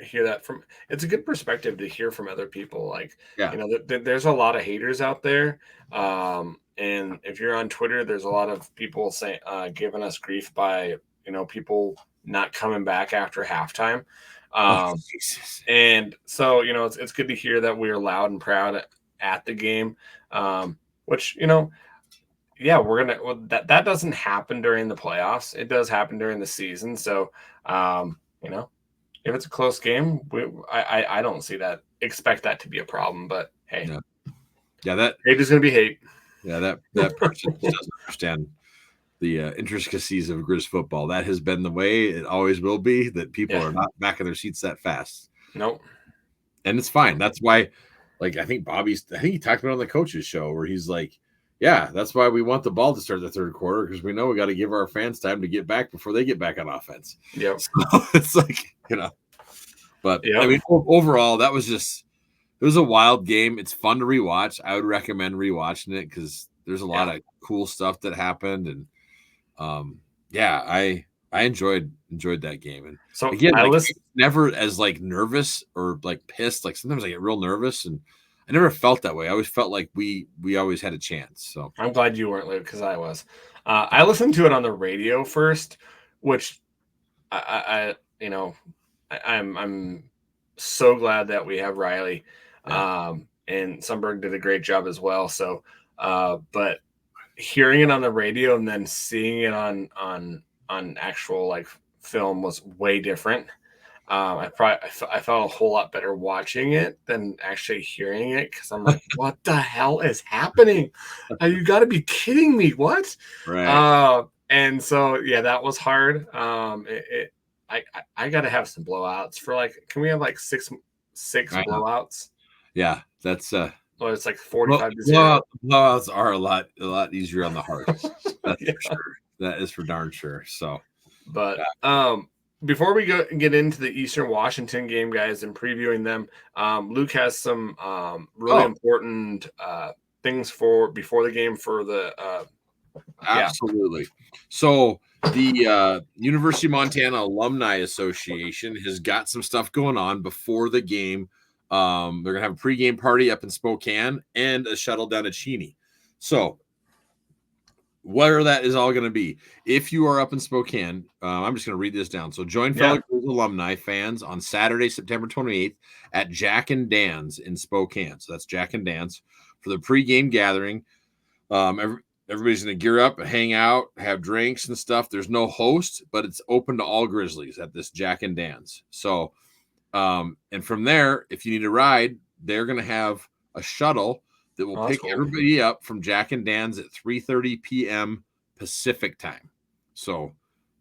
hear that it's a good perspective to hear from other people. There's a lot of haters out there. And if you're on Twitter, there's a lot of people saying, giving us grief by, people not coming back after halftime. And so, it's good to hear that we're loud and proud at the game, which, that doesn't happen during the playoffs. It does happen during the season. So, if it's a close game, I don't expect that to be a problem, but hey, that hate is going to be hate. Yeah. That person doesn't understand the intricacies of Grizz football. That has been the way it always will be, that people are not back in their seats that fast. Nope. And it's fine. That's why, I think he talked about it on the coach's show where he's like, yeah, that's why we want the ball to start the third quarter, because we know we got to give our fans time to get back before they get back on offense. Yep. So it's but I mean, overall, it was a wild game. It's fun to rewatch. I would recommend rewatching it because there's a lot of cool stuff that happened. And I enjoyed that game. And so again, never as nervous or pissed. Sometimes I get real nervous, and I never felt that way. I always felt like we always had a chance. So I'm glad you weren't, because I was. I listened to it on the radio first, which I'm so glad that we have Riley, and Sundberg did a great job as well. So, but hearing it on the radio and then seeing it on actual film was way different. I felt a whole lot better watching it than actually hearing it, because I'm like, what the hell is happening? You got to be kidding me! What? Right. And so that was hard. I got to have some blowouts for can we have six blowouts? Yeah, that's Well, it's 45-0. Blowouts are a lot easier on the heart. That's for sure. That is for darn sure. So, but before we get into the Eastern Washington game, guys, and previewing them, Luke has some really important things before the game for the absolutely. So The University of Montana Alumni Association has got some stuff going on before the game. They're gonna have a pregame party up in Spokane and a shuttle down to Cheney. So where that is all going to be. If you are up in Spokane, I'm just going to read this down. So join fellow alumni fans on Saturday, September 28th at Jack and Dan's in Spokane. So that's Jack and Dan's for the pregame gathering. Everybody's going to gear up, hang out, have drinks and stuff. There's no host, but it's open to all Grizzlies at this Jack and Dan's. So, and from there, if you need a ride, they're going to have a shuttle that will pick everybody up from Jack and Dan's at 3:30 p.m. Pacific time. So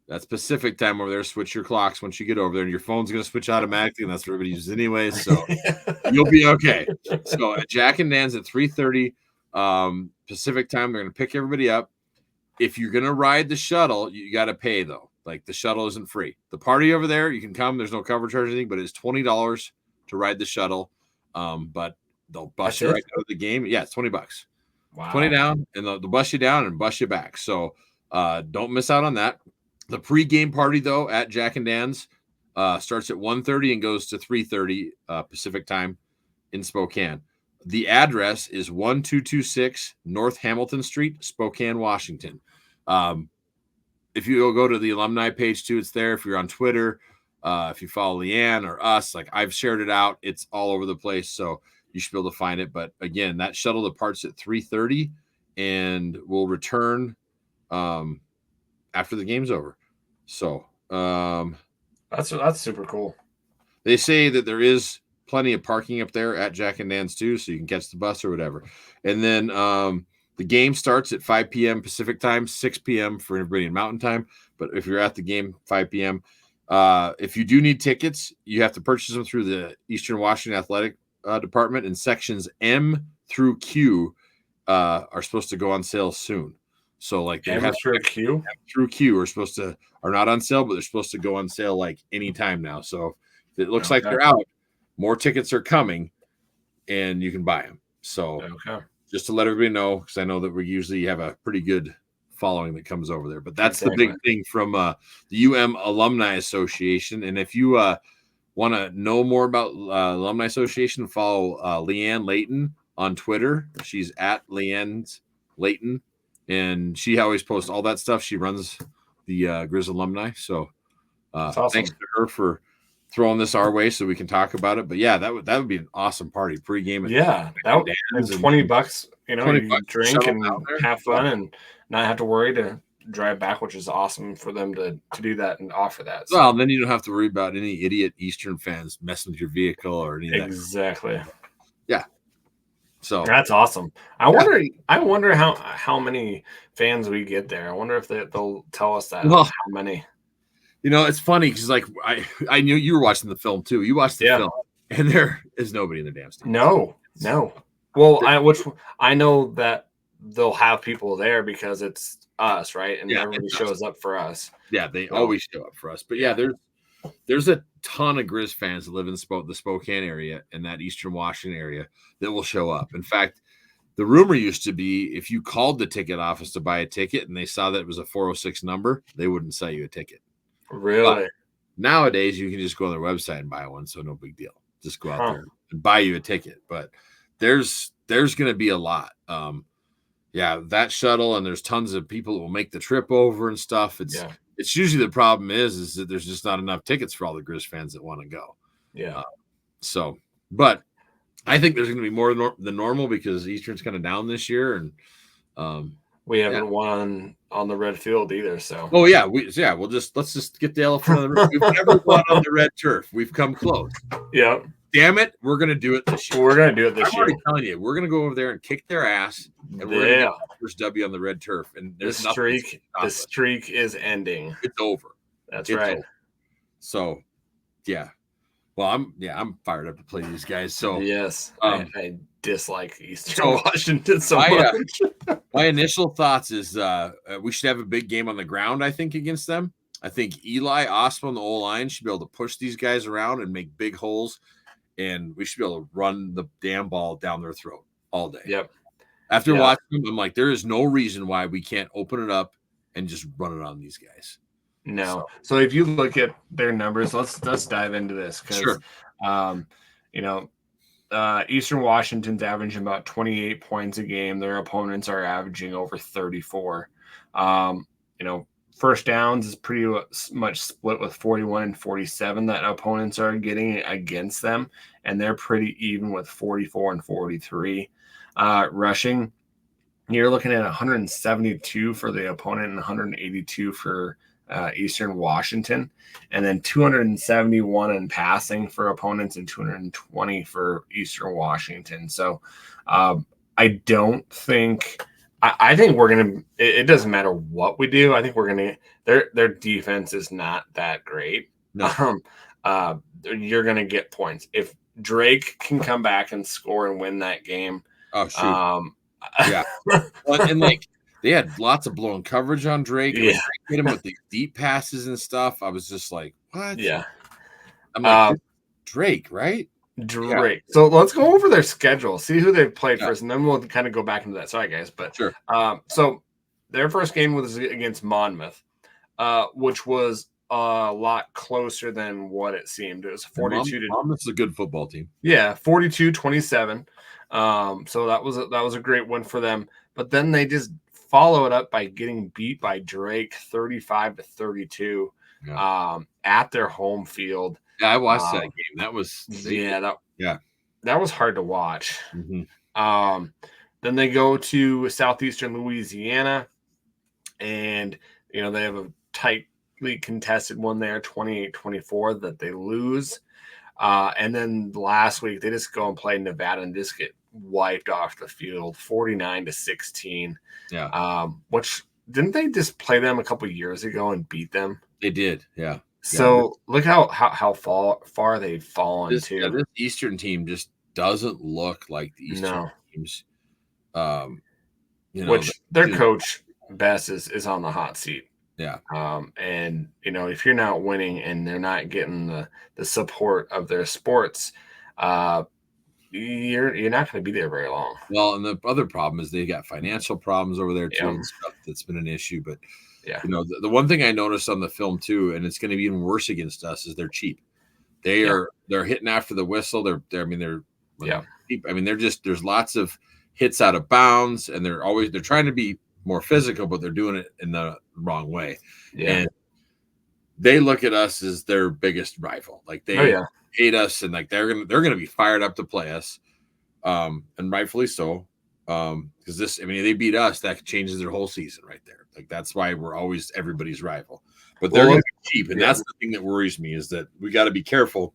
that's Pacific time over there. Switch your clocks once you get over there, and your phone's going to switch automatically, and that's what everybody uses anyway. So you'll be okay. So at Jack and Dan's at 3:30 Pacific time, they're going to pick everybody up. If you're going to ride the shuttle, you got to pay though. Like the shuttle isn't free. The party over there, you can come. There's no cover charge or anything, but it's $20 to ride the shuttle. But they'll bust you right out of the game. Yeah, it's $20. Wow. 20 down, and they'll bust you down and bust you back. So don't miss out on that. The pregame party, though, at Jack and Dan's starts at 1:30 and goes to 3:30 Pacific time in Spokane. The address is 1226 North Hamilton Street, Spokane, Washington. If you go to the alumni page, too, it's there. If you're on Twitter, if you follow Leanne or us, like I've shared it out. It's all over the place, so you should be able to find it. But again, that shuttle departs at 3:30 and will return after the game's over. So that's super cool. They say that there is plenty of parking up there at Jack and Dan's too, so you can catch the bus or whatever. And then the game starts at 5 p.m. Pacific time, 6 p.m. for everybody in Mountain time. But if you're at the game, 5 p.m. If you do need tickets, you have to purchase them through the Eastern Washington Athletic Department, and sections M through Q are supposed to go on sale soon. So like M through Q are not on sale, but they're supposed to go on sale like anytime now. So it looks like they're out. More tickets are coming, and you can buy them. So just to let everybody know, because I know that we usually have a pretty good following that comes over there. But that's the big thing from the UM Alumni Association. And if you want to know more about Alumni Association, follow Leanne Layton on Twitter. She's at Leanne's Layton, and she always posts all that stuff. She runs the Grizzly Alumni. So awesome. Thanks to her for throwing this our way so we can talk about it. But yeah, that would be an awesome party pregame. That would be $20. You know, you drink and have fun and not have to worry to drive back, which is awesome for them to do that and offer that. So. Well, then you don't have to worry about any idiot Eastern fans messing with your vehicle or anything. Exactly. Yeah. So that's awesome. I wonder how many fans we get there. I wonder if they'll tell us that. How many. You know, it's funny because like I knew you were watching the film too. You watched the film, and there is nobody in the damn stadium. No. Well, I know that they'll have people there because it's us, right? And everybody shows up for us. Yeah, they always show up for us. But there's a ton of Grizz fans that live in the Spokane area and that Eastern Washington area that will show up. In fact, the rumor used to be if you called the ticket office to buy a ticket and they saw that it was a 406 number, they wouldn't sell you a ticket. Really? But nowadays, you can just go on their website and buy one, so no big deal. Just go out there and buy you a ticket. But there's going to be a lot. That shuttle, and there's tons of people that will make the trip over and stuff. It's usually the problem is that there's just not enough tickets for all the Grizz fans that want to go. Yeah. But I think there's going to be more than normal because Eastern's kind of down this year, and we haven't won on the red field either. So let's just get the elephant on the red. We've never won on the red turf. We've come close. Yeah. Damn it, we're gonna do it this year. We're gonna do it this year. I'm already telling you, we're gonna go over there and kick their ass, and we're gonna get the first W on the red turf. And the streak is ending. It's over. It's right. Over. So, yeah. Well, I'm fired up to play these guys. So yes, I dislike Eastern Washington so much. My initial thoughts is we should have a big game on the ground. I think against them. I think Eli Osmo on the O-line should be able to push these guys around and make big holes. And we should be able to run the damn ball down their throat all day. Yep. After watching them, I'm like, there is no reason why we can't open it up and just run it on these guys. No. So if you look at their numbers, let's dive into this because, Sure. Eastern Washington's averaging about 28 points a game. Their opponents are averaging over 34. First downs is pretty much split with 41 and 47 that opponents are getting against them, and they're pretty even with 44 and 43. Rushing, you're looking at 172 for the opponent and 182 for Eastern Washington, and then 271 in passing for opponents and 220 for Eastern Washington. So I don't think I think we're gonna. It doesn't matter what we do. I think we're gonna. Their defense is not that great. No. You're gonna get points if Drake can come back and score and win that game. Oh shoot! Yeah, and like they had lots of blown coverage on Drake. Yeah, Drake hit him with the deep passes and stuff. I was just like, what? Yeah, I'm like Drake, right? Drake. Yeah. So let's go over their schedule, see who they've played first, and then we'll kind of go back into that. Sorry, guys, but sure. So their first game was against Monmouth, which was a lot closer than what it seemed. It was 42 to Monmouth's a good football team. Yeah, 42-27. So that was a great win for them. But then they just follow it up by getting beat by Drake 35-32 at their home field. Yeah, I watched that game. That was that was hard to watch. Mm-hmm. Then they go to southeastern Louisiana, and they have a tightly contested one there, 28-24, that they lose. And then last week they just go and play Nevada and just get wiped off the field, 49-16. Yeah. Which didn't they just play them a couple years ago and beat them? They did. Yeah. So look how far they've fallen this Eastern team just doesn't look like the Eastern teams. Which their coach Bess is on the hot seat. Yeah. And if you're not winning and they're not getting the support of their sports, you're not going to be there very long. Well, and the other problem is they got financial problems over there too, and stuff that's been an issue. But the one thing I noticed on the film too, and it's going to be even worse against us, is they're cheap. They're hitting after the whistle. They're cheap. I mean, there's lots of hits out of bounds, and they're trying to be more physical, but they're doing it in the wrong way. Yeah. And they look at us as their biggest rival. Like they hate us, and like they're gonna be fired up to play us. And rightfully so. Because they beat us, that changes their whole season right there. Like that's why we're always everybody's rival. But they're gonna be cheap, and that's the thing that worries me, is that we gotta be careful,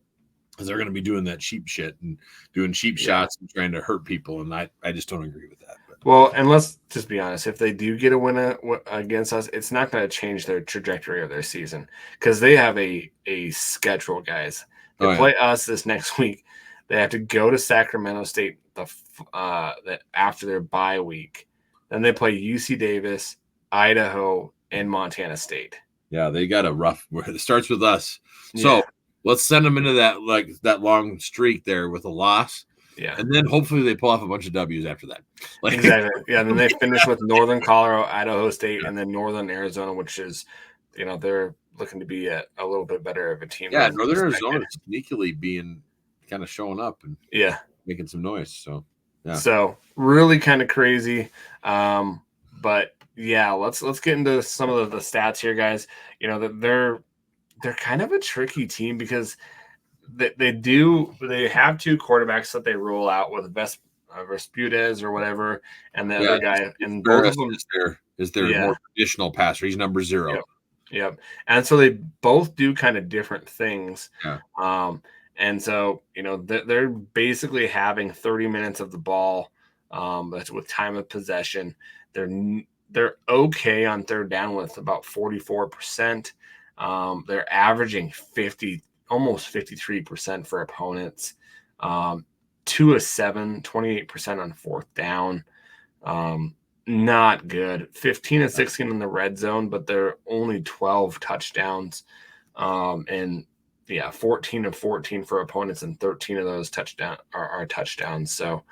because they're gonna be doing that cheap shit and doing cheap shots and trying to hurt people, and I just don't agree with that. Well, and let's just be honest. If they do get a win against us, it's not going to change their trajectory of their season, because they have a schedule, guys. They play us this next week. They have to go to Sacramento State after their bye week. Then they play UC Davis, Idaho, and Montana State. Yeah, they got a rough. It starts with us. So let's send them into that long streak there with a loss. Yeah. And then hopefully they pull off a bunch of W's after that. Exactly. Yeah. And then they finish with Northern Colorado, Idaho State, and then Northern Arizona, which is, they're looking to be a little bit better of a team. Yeah. Northern Arizona is sneakily being kind of showing up and making some noise. So, So really kind of crazy. But yeah, let's get into some of the stats here, guys. They're kind of a tricky team, because they have two quarterbacks that they roll out with Vespudes or whatever, and the other guy, and both of them is their more traditional passer. He's number 0. Yep. And so they both do kind of different things. Yeah. And so they're basically having 30 minutes of the ball, that's with time of possession. They're okay on third down with about 44%. They're averaging almost 53% for opponents. 2 of 7, 28% on fourth down. Not good. 15 of 16 in the red zone, but they're only 12 touchdowns. And 14 of 14 for opponents, and 13 of those are touchdowns. So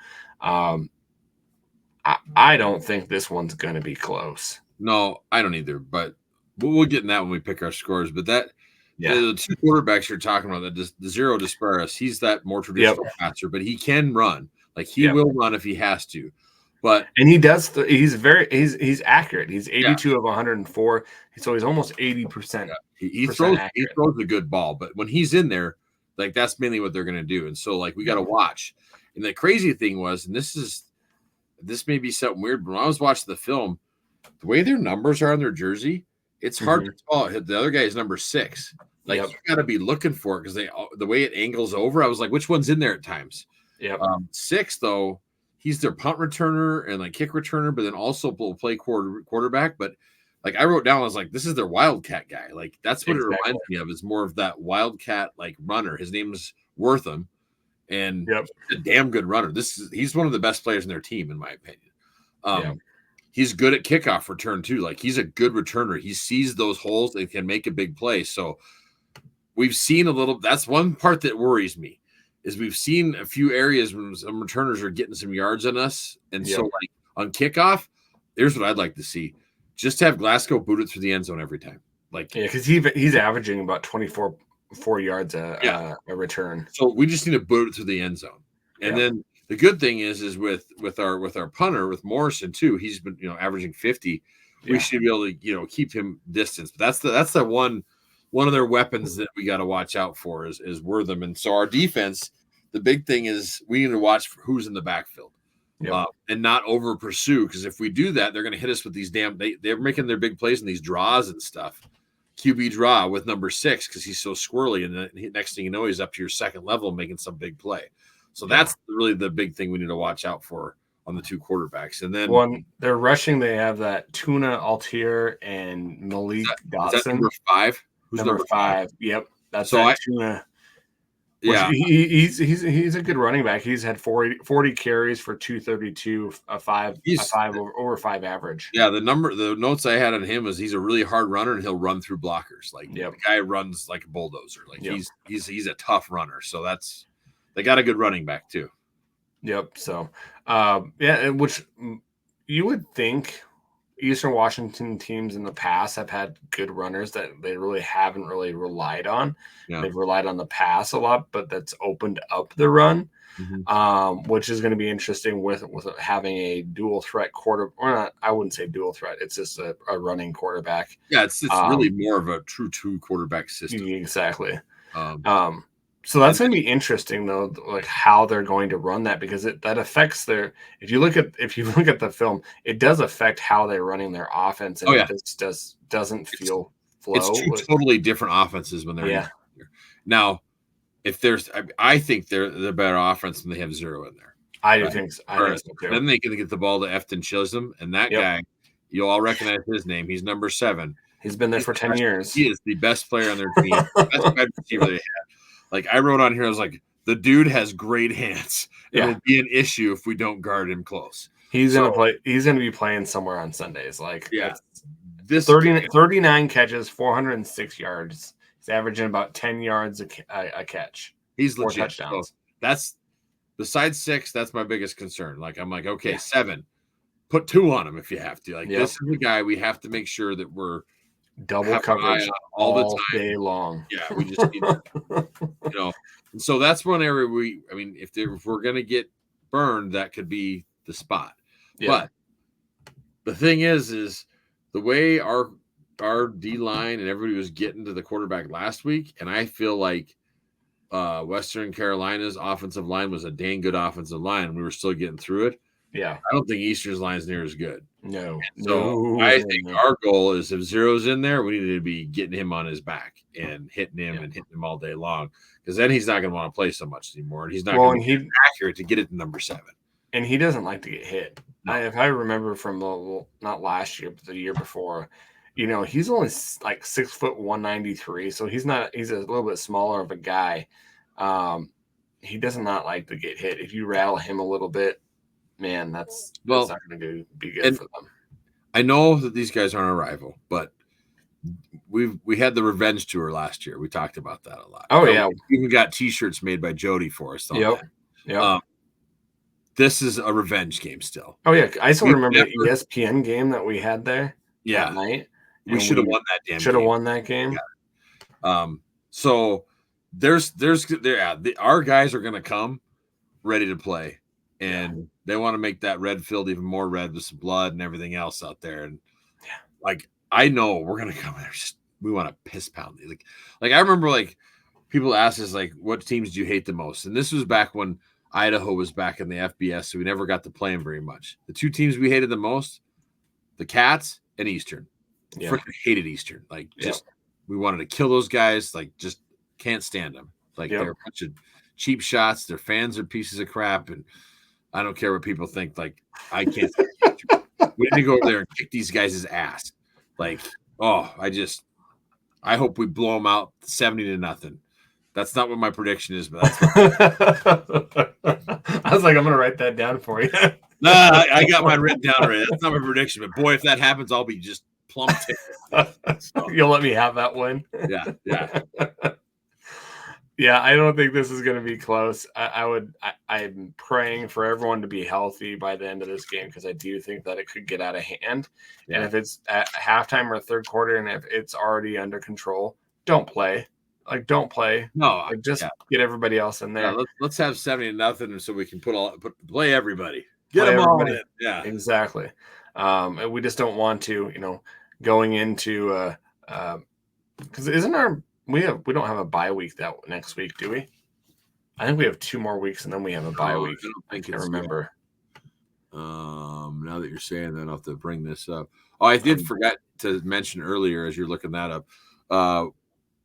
I don't think this one's going to be close. No, I don't either. But we'll get in that when we pick our scores. But the two quarterbacks you're talking about, the Zero Disparis, he's that more traditional passer, but he can run. Like he will run if he has to. And he does. He's accurate. He's 82 of 104, so he's almost 80%. He throws a good ball, but when he's in there, like that's mainly what they're going to do. And so like we got to watch. And the crazy thing was, and this may be something weird, but when I was watching the film, the way their numbers are on their jersey, it's hard to tell. The other guy is number 6. Like you got to be looking for it because the way it angles over, I was like, which one's in there at times? 6 though. He's their punt returner and like kick returner, but then also will play quarterback. But like I wrote down, I was like, this is their wildcat guy. Like that's what it reminds me of, is more of that wildcat like runner. His name's Wortham, and he's a damn good runner. He's one of the best players in their team, in my opinion. He's good at kickoff return too. Like he's a good returner. He sees those holes and can make a big play. So we've seen a little. That's one part that worries me. Is we've seen a few areas when some returners are getting some yards on us. And so like on kickoff, here's what I'd like to see. Just have Glasgow boot it through the end zone every time. Like because he's averaging about 24 yards a return. So we just need to boot it through the end zone. And then the good thing is with our punter, with Morrison too, he's been averaging 50. We should be able to keep him distance. But that's the one of their weapons that we got to watch out for is Wortham. And so our defense, the big thing is we need to watch for who's in the backfield and not over pursue. Because if we do that, they're going to hit us with these they're making their big plays in these draws and stuff. QB draw with number 6 because he's so squirrely. And the next thing you know, he's up to your second level making some big play. So that's really the big thing we need to watch out for on the two quarterbacks. And then when they're rushing, they have that Tuna Altier and Malik Dotson. Is that number 5? Who's number 5? Yep. That's Tuna. Yeah. He's a good running back. He's had 40 carries for 232, over 5 average. Yeah, the notes I had on him was he's a really hard runner and he'll run through blockers. Like the guy runs like a bulldozer. Like he's a tough runner. So they got a good running back too. Yep. So which you would think Eastern Washington teams in the past have had good runners that they really haven't really relied on. Yeah. They've relied on the pass a lot, but that's opened up the run, which is going to be interesting with having a dual threat or not. I wouldn't say dual threat. It's just a running quarterback. Yeah, it's really more of a true quarterback system. Exactly. So that's going to be interesting though, like how they're going to run that, because that affects if you look at the film, it does affect how they're running their offense, and it just doesn't feel flow. It's two totally different offenses when they're here. Now, I think they're the better offense when they have Zero in there. I think so too. Then they can get the ball to Efton Chisholm, and that guy, you'll all recognize his name. He's number 7. He's been there for 10 years. He is the best player on their team. Best wide receiver they have. Like I wrote on here, I was like, the dude has great hands. It will be an issue if we don't guard him close. He's gonna be playing somewhere on Sundays. Like this 39 catches, 406 yards. He's averaging about 10 yards a catch. He's legit. 4 touchdowns. So that's besides 6. That's my biggest concern. Like I'm like, okay, 7, put 2 on him if you have to. Like this is the guy we have to make sure that we're double coverage all the time, day long. Yeah, we just need to, and so that's one area if we're gonna get burned, that could be the spot. But the thing is the way our D line and everybody was getting to the quarterback last week, and I feel like Western Carolina's offensive line was a dang good offensive line. We were still getting through it. Yeah, I don't think Eastern's line is near as good. No. So I think our goal is if Zero's in there, we need to be getting him on his back and hitting him all day long, because then he's not going to want to play so much anymore, and he's not going to be accurate to get it to number 7. And he doesn't like to get hit. No. If I remember from not last year, but the year before, he's only like 6 foot 193, so he's a little bit smaller of a guy. He does not like to get hit. If you rattle him a little bit, man, that's not going to be good for them. I know that these guys aren't a rival, but we had the revenge tour last year. We talked about that a lot. Oh yeah, we even got T-shirts made by Jody for us. Yep. This is a revenge game still. Oh yeah, I still remember the ESPN game that we had there. that night. We should have won that damn game. Should have won that game. Yeah. So our guys are going to come ready to play, and they want to make that red field even more red with some blood and everything else out there. And like, I know we're going to come there. We want to piss pound. Like I remember like people asked us like, what teams do you hate the most? And this was back when Idaho was back in the FBS, so we never got to play them very much. The two teams we hated the most, the Cats and Eastern. Freaking hated Eastern. Like, we wanted to kill those guys. Like, just can't stand them. Like, they're a bunch of cheap shots. Their fans are pieces of crap, and I don't care what people think. Like, I can't. We need to go over there and kick these guys' ass. Like, I hope we blow them out 70-0. That's not what my prediction is, but that's I was like, I'm going to write that down for you. No, I got mine written down already. That's not my prediction, but boy, if that happens, I'll be just plump. So. You'll let me have that one? Yeah. Yeah, I don't think this is going to be close. I'm praying for everyone to be healthy by the end of this game because I do think that it could get out of hand. Yeah. And if it's at halftime or third quarter and if it's already under control, don't play. Like, don't play. No, like, just get everybody else in there. Yeah, let's have 70-0 so we can play everybody. Get them all in. Yeah, exactly. And we just don't want to, going into because we don't have a bye week that next week, do we? I think we have 2 more weeks and then we have a bye week. I can't remember. Now that you're saying that, I'll have to bring this up. Oh, I did forget to mention earlier as you're looking that up.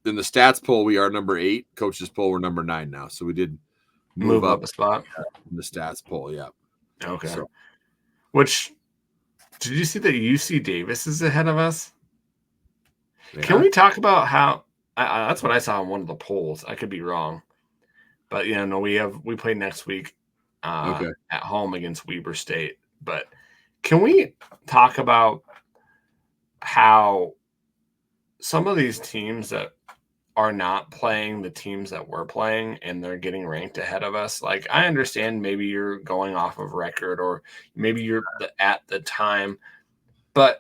In the stats poll, we are number 8. Coaches poll, we're number 9 now. So we did move up a spot in the stats poll. Yeah. Okay. So, did you see that UC Davis is ahead of us? Yeah. Can we talk about how? That's what I saw in one of the polls. I could be wrong, but we play next week at home against Weber State. But can we talk about how some of these teams that are not playing the teams that we're playing and they're getting ranked ahead of us? Like, I understand maybe you're going off of record or maybe you're at the time, but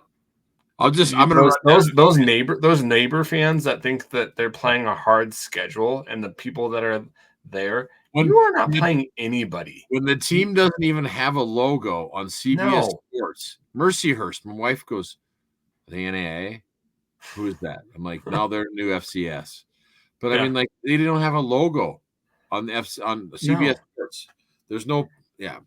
I'm gonna those neighbor fans that think that they're playing a hard schedule and the people that are there, you are not playing anybody. When the team doesn't even have a logo on CBS Sports, Mercyhurst, my wife goes, the NAA? Who is that? I'm like, no, they're new FCS. But I mean, like, they don't have a logo on CBS Sports. There's no, and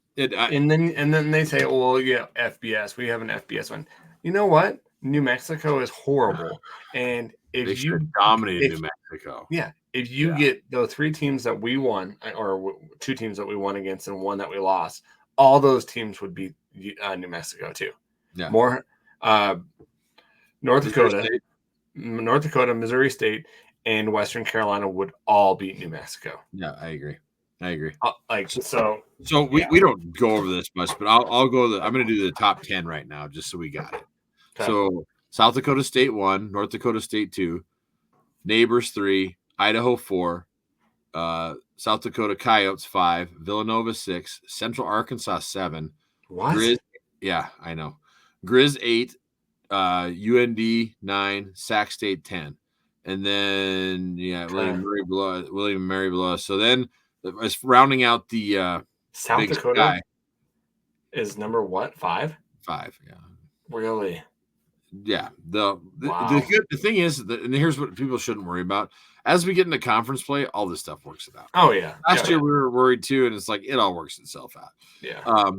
then they say, well, FBS. We have an FBS one. You know what? New Mexico is horrible, and if you dominated New Mexico, if you get the 3 teams that we won or 2 teams that we won against and 1 that we lost, all those teams would be New Mexico too. Yeah, more North Dakota, Missouri State, and Western Carolina would all beat New Mexico. Yeah, I agree. So we don't go over this much, but I'll go. I'm going to do the top 10 right now, just so we got it. Okay. So South Dakota State 1, North Dakota State 2, Neighbors 3, Idaho 4, South Dakota Coyotes 5, Villanova 6, Central Arkansas 7. What? Grizz, yeah, I know. Grizz 8, UND 9, Sac State 10, and then William Mary below. So then, as rounding out the South Dakota is number what? 5? 5, yeah. Really? Yeah. The thing is, and here's what people shouldn't worry about. As we get into conference play, all this stuff works it out. Oh yeah. Last year we were worried too, and it's like it all works itself out. Yeah.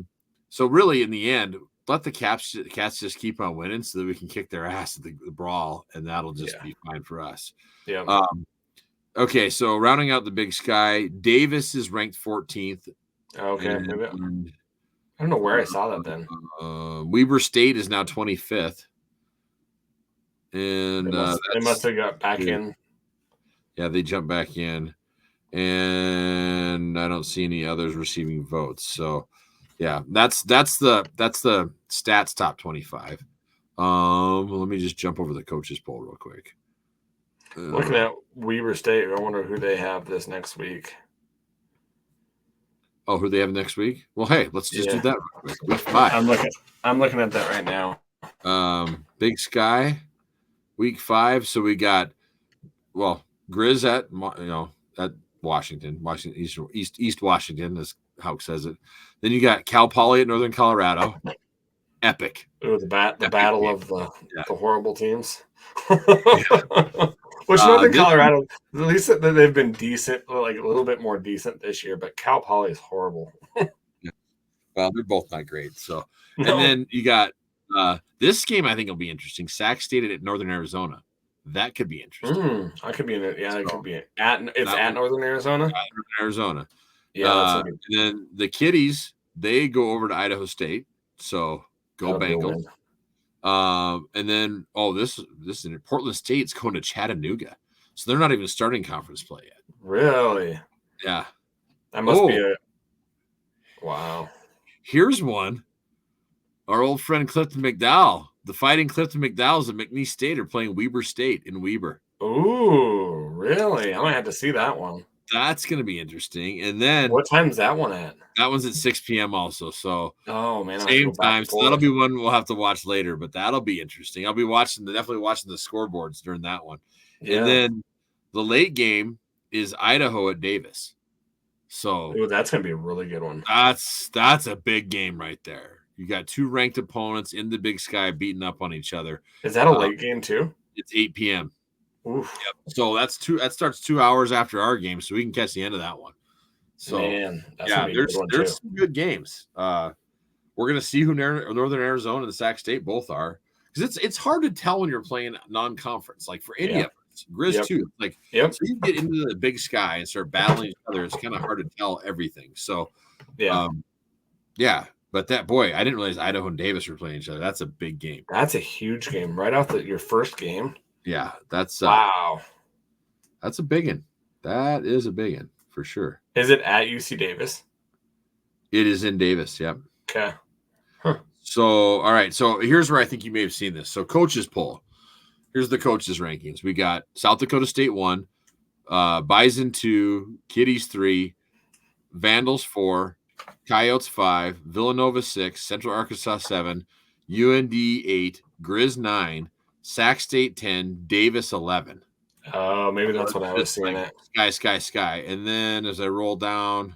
So really, in the end, let the Cats just keep on winning so that we can kick their ass at the brawl, and that'll just be fine for us. Yeah. Okay, so rounding out the Big Sky, Davis is ranked 14th. Okay. I don't know where I saw that then. Weber State is now 25th. And they must have got back in. Yeah, they jumped back in. And I don't see any others receiving votes. So yeah, that's the stats top 25. Let me just jump over the coaches poll real quick. Looking at Weber State, I wonder who they have this next week. Oh, who they have next week? Well, hey, let's just do that real quick. Week 5. I'm looking at that right now. Big Sky, week 5. So we got Grizz at Washington, East Washington, as Houck says it. Then you got Cal Poly at Northern Colorado. Epic. Ooh, the battle game. Of the horrible teams. Which Northern Colorado, at least they've been decent, like a little bit more decent this year, but Cal Poly is horrible. Well, they're both not great. So, and then you got this game. I think will be interesting. Sac State at Northern Arizona. That could be interesting. I could be in it. Yeah, it could be at Northern Arizona. Northern Arizona. Yeah. And then the Kitties, they go over to Idaho State. So go Bengals. And then this is in Portland State's going to Chattanooga. So they're not even starting conference play yet. Really? Yeah. That must be a wow. Here's one. Our old friend Clifton McDowell, the Fighting Clifton McDowells at McNeese State are playing Weber State in Weber. Ooh, really? I might have to see that one. That's going to be interesting. And then what time's that one at? That one's at 6 p.m. also. So man, same time. So that'll be one we'll have to watch later, but that'll be interesting. I'll be definitely watching the scoreboards during that one. Yeah. And then the late game is Idaho at Davis. So that's going to be a really good one. That's a big game right there. You got 2 ranked opponents in the Big Sky beating up on each other. Is that a late game too? It's 8 p.m. Oof. Yep. So that starts 2 hours after our game, so we can catch the end of that one. So man, there's some good games. We're gonna see who Northern Arizona and the Sac State both are, because it's hard to tell when you're playing non-conference. Like for any of us, Grizz too. Like so you get into the Big Sky and start battling each other. It's kind of hard to tell everything. So But I didn't realize Idaho and Davis were playing each other. That's a big game. That's a huge game right off your first game. Yeah, that's wow. That's a big one. That is a big one for sure. Is it at UC Davis? It is in Davis. Yep. Okay. So, all right. So here's where I think you may have seen this. So coaches poll. Here's the coaches rankings. We got South Dakota State 1, Bison 2, Kitties 3, Vandals 4, Coyotes 5, Villanova 6, Central Arkansas 7, UND 8, Grizz 9, Sac State 10, Davis 11. Oh, maybe that's what I was seeing. Sky. And then as I roll down,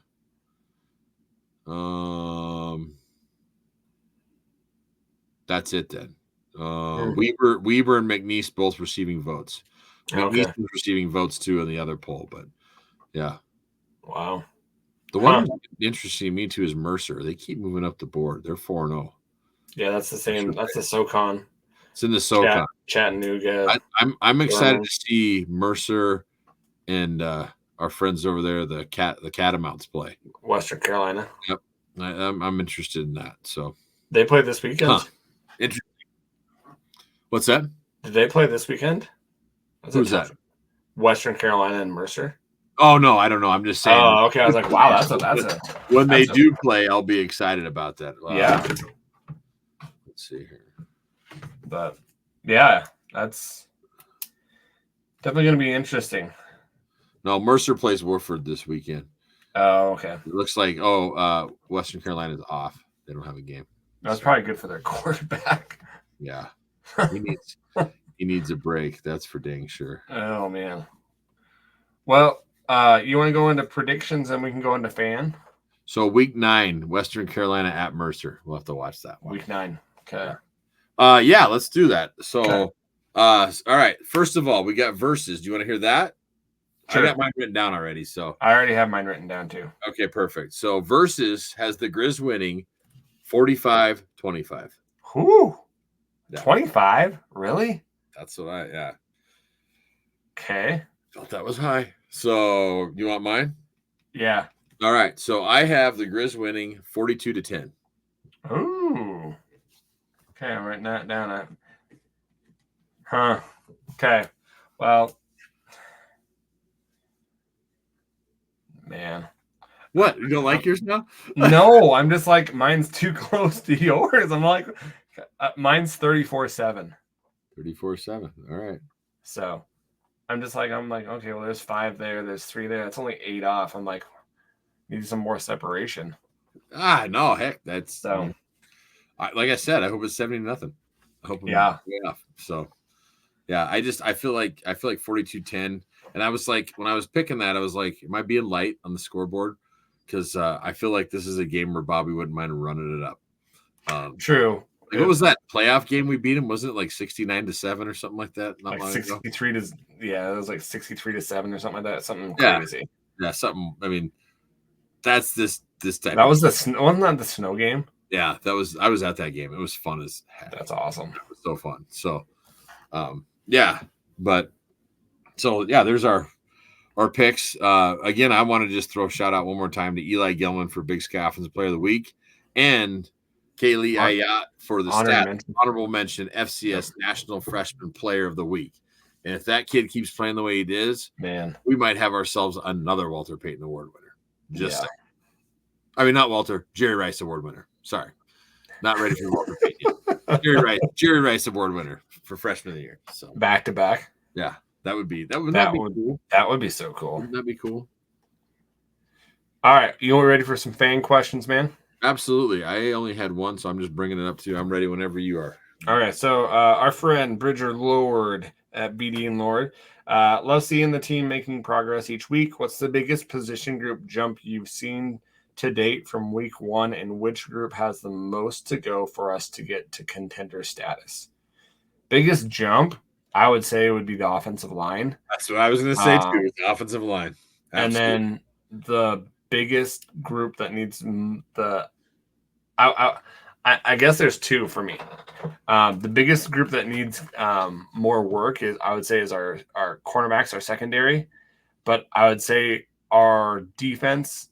that's it then. Weber and McNeese both receiving votes. McNeese is receiving votes too in the other poll, but yeah. Wow. The one interesting to me too is Mercer. They keep moving up the board. They're 4-0. Yeah, that's the same. That's the SoCon. It's in the SoCon. Chattanooga. I'm excited to see Mercer and our friends over there, the Catamounts play. Western Carolina. Yep. I'm interested in that. So they play this weekend. Interesting. What's that? Did they play this weekend? Who's that? Western Carolina and Mercer. Oh no, I don't know. I'm just saying. Oh, okay. I was like, wow, that's when they do play, I'll be excited about that. Yeah. Let's see here. But yeah, that's definitely going to be interesting. No, Mercer plays Woodford this weekend. Oh, okay. It looks like Western Carolina is off. They don't have a game. That's probably good for their quarterback. Yeah, he needs a break. That's for dang sure. Oh man. Well, you want to go into predictions, and we can go into fan. So week 9, Western Carolina at Mercer. We'll have to watch that one. Week 9. Okay. Yeah, let's do that. So, all right. First of all, we got verses. Do you want to hear that? Sure. I got mine written down already. So I already have mine written down too. Okay, perfect. So verses has the Grizz winning 45-25. Whoo. 25? Really? That's what yeah. Okay. Thought that was high. So you want mine? Yeah. All right. So I have the Grizz winning 42-10. Ooh. Okay, I'm writing that down. Okay. Well, man. What? You don't like yours now? No, I'm just like, mine's too close to yours. I'm like, mine's 34-7. 34-7. All right. So I'm like, okay, well, there's 5 there. There's 3 there. That's only 8 off. I'm like, need some more separation. No, heck, that's so. Like I said, I hope it's 70-0. Hoping Yeah. So yeah, I feel like 42-10. And I was like, when I was picking that, I was like, am I being light on the scoreboard? Because I feel like this is a game where Bobby wouldn't mind running it up. True. Like, what was that playoff game we beat him? Wasn't it like 69-7 or something like that? Not like long 63 ago? it was like 63-7 or something like that. Something Yeah. crazy. Yeah, something. I mean, that's this type. That was wasn't that the snow game? Yeah, I was at that game. It was fun as heck. That's awesome. It was so fun. So, yeah, but so yeah, there's our picks. Again, I want to just throw a shout out one more time to Eli Gilman for Big Sky Offensive Player of the Week, and Kaylee Ayat for the honorable mention FCS National Freshman Player of the Week. And if that kid keeps playing the way he is, man, we might have ourselves another Walter Payton Award winner. Saying. I mean, not Walter, Jerry Rice Award winner. Sorry, not ready for Walter Payton. Jerry Rice Award winner for Freshman of the Year. So back to back. Yeah, that would be cool. That would be so cool. Wouldn't that be cool? All right, you ready for some fan questions, man? Absolutely. I only had one, so I'm just bringing it up to you. I'm ready whenever you are. All right, so our friend Bridger Lord at BD and Lord, love seeing the team making progress each week. What's the biggest position group jump you've seen to date from week 1, and which group has the most to go for us to get to contender status? Biggest jump, I would say, would be the offensive line. That's what I was going to say too. The offensive line, absolutely. And then the biggest group that needs the, I guess there's two for me. The biggest group that needs more work is, I would say, is our cornerbacks, our secondary. But I would say our defensive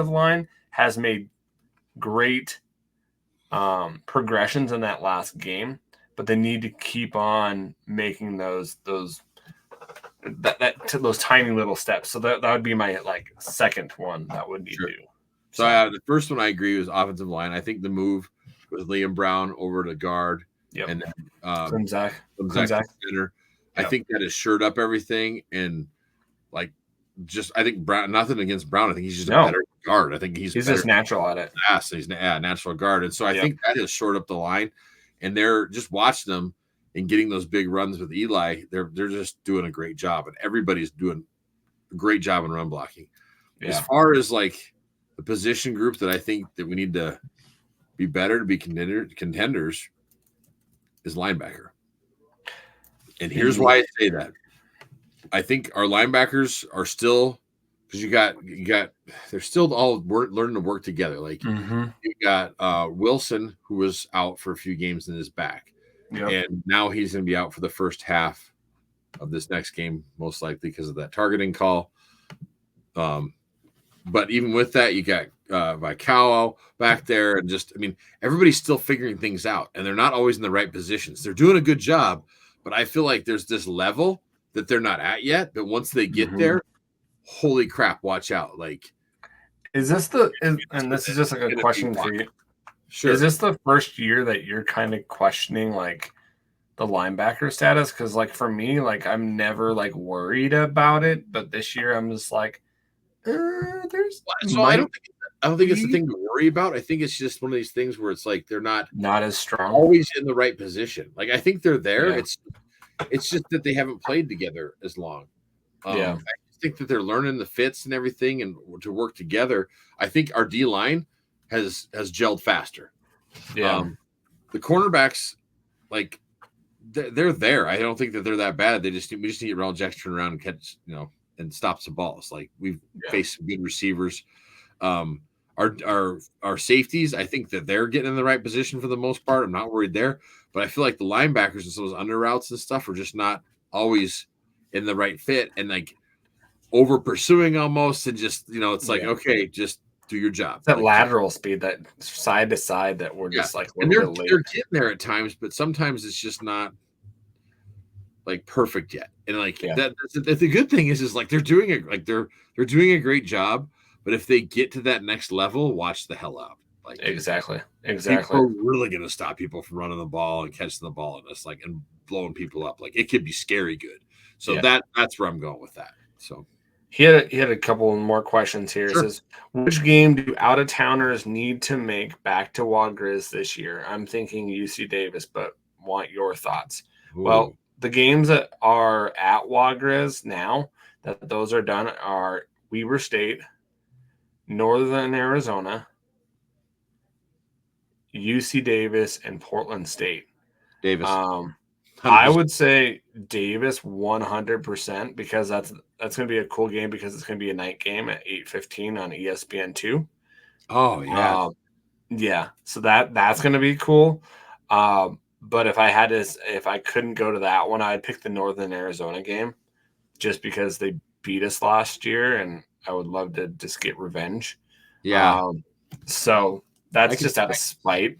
line has made great progressions in that last game, but they need to keep on making those tiny little steps. So that would be my second one that would need to. So the first one I agree was offensive line. I think the move with Liam Brown over to guard, and then Zach center. I think that has shored up everything, and I think Brown. Nothing against Brown. I think he's just a better guard. I think he's just natural at it. He's a natural guard, and so I think that has shored up the line. And they're just watching them and getting those big runs with Eli. They're just doing a great job, and everybody's doing a great job in run blocking. Yeah. As far as the position group that I think that we need to be better to be contenders is linebacker. And here's why I say that. I think our linebackers are still, because you got they're still all learning to work together. You got Wilson, who was out for a few games in his back, and now he's going to be out for the first half of this next game, most likely because of that targeting call. But even with that, you got Vicao back there, and everybody's still figuring things out, and they're not always in the right positions. They're doing a good job, but I feel like there's this level that they're not at yet. But once they get there, holy crap, watch out. Is this and this is just a question for you. Sure. Is this the first year that you're kind of questioning the linebacker status? Because for me, I'm never worried about it, but this year I'm just there's. So I don't think it's the thing to worry about. I think it's just one of these things where it's they're not as strong, always in the right position. I think they're there. Yeah. It's just that they haven't played together as long. I think that they're learning the fits and everything and to work together. I think our D line has gelled faster. Yeah. The cornerbacks, they're there. I don't think that they're that bad. We just need to get Ronald Jackson turn around and catch, and stop some balls. We've faced some good receivers. Our safeties, I think that they're getting in the right position for the most part. I'm not worried there, but I feel like the linebackers and some of those under routes and stuff are just not always in the right fit and over pursuing almost, and just okay, just do your job. That lateral speed, that side to side, that we're just and they're getting there at times, but sometimes it's just not perfect yet. And that's the good thing is they're doing it. They're doing a great job. But if they get to that next level, watch the hell out. Exactly. People are really going to stop people from running the ball and catching the ball and us and blowing people up. It could be scary good. So that's where I'm going with that. So he had a couple more questions here. Sure. It says, which game do out of towners need to make back to Wad Grizz this year? I'm thinking UC Davis, but want your thoughts. Ooh. Well, the games that are at Wagriz now, that those are done, are Weber State, Northern Arizona, UC Davis, and Portland State. Davis. I would say Davis 100% because that's going to be a cool game because it's going to be a night game at 8:15 on ESPN2. Oh yeah. Yeah. So that's going to be cool. But if I couldn't go to that one, I'd pick the Northern Arizona game just because they beat us last year and I would love to just get revenge. Yeah. So that's just out of spite.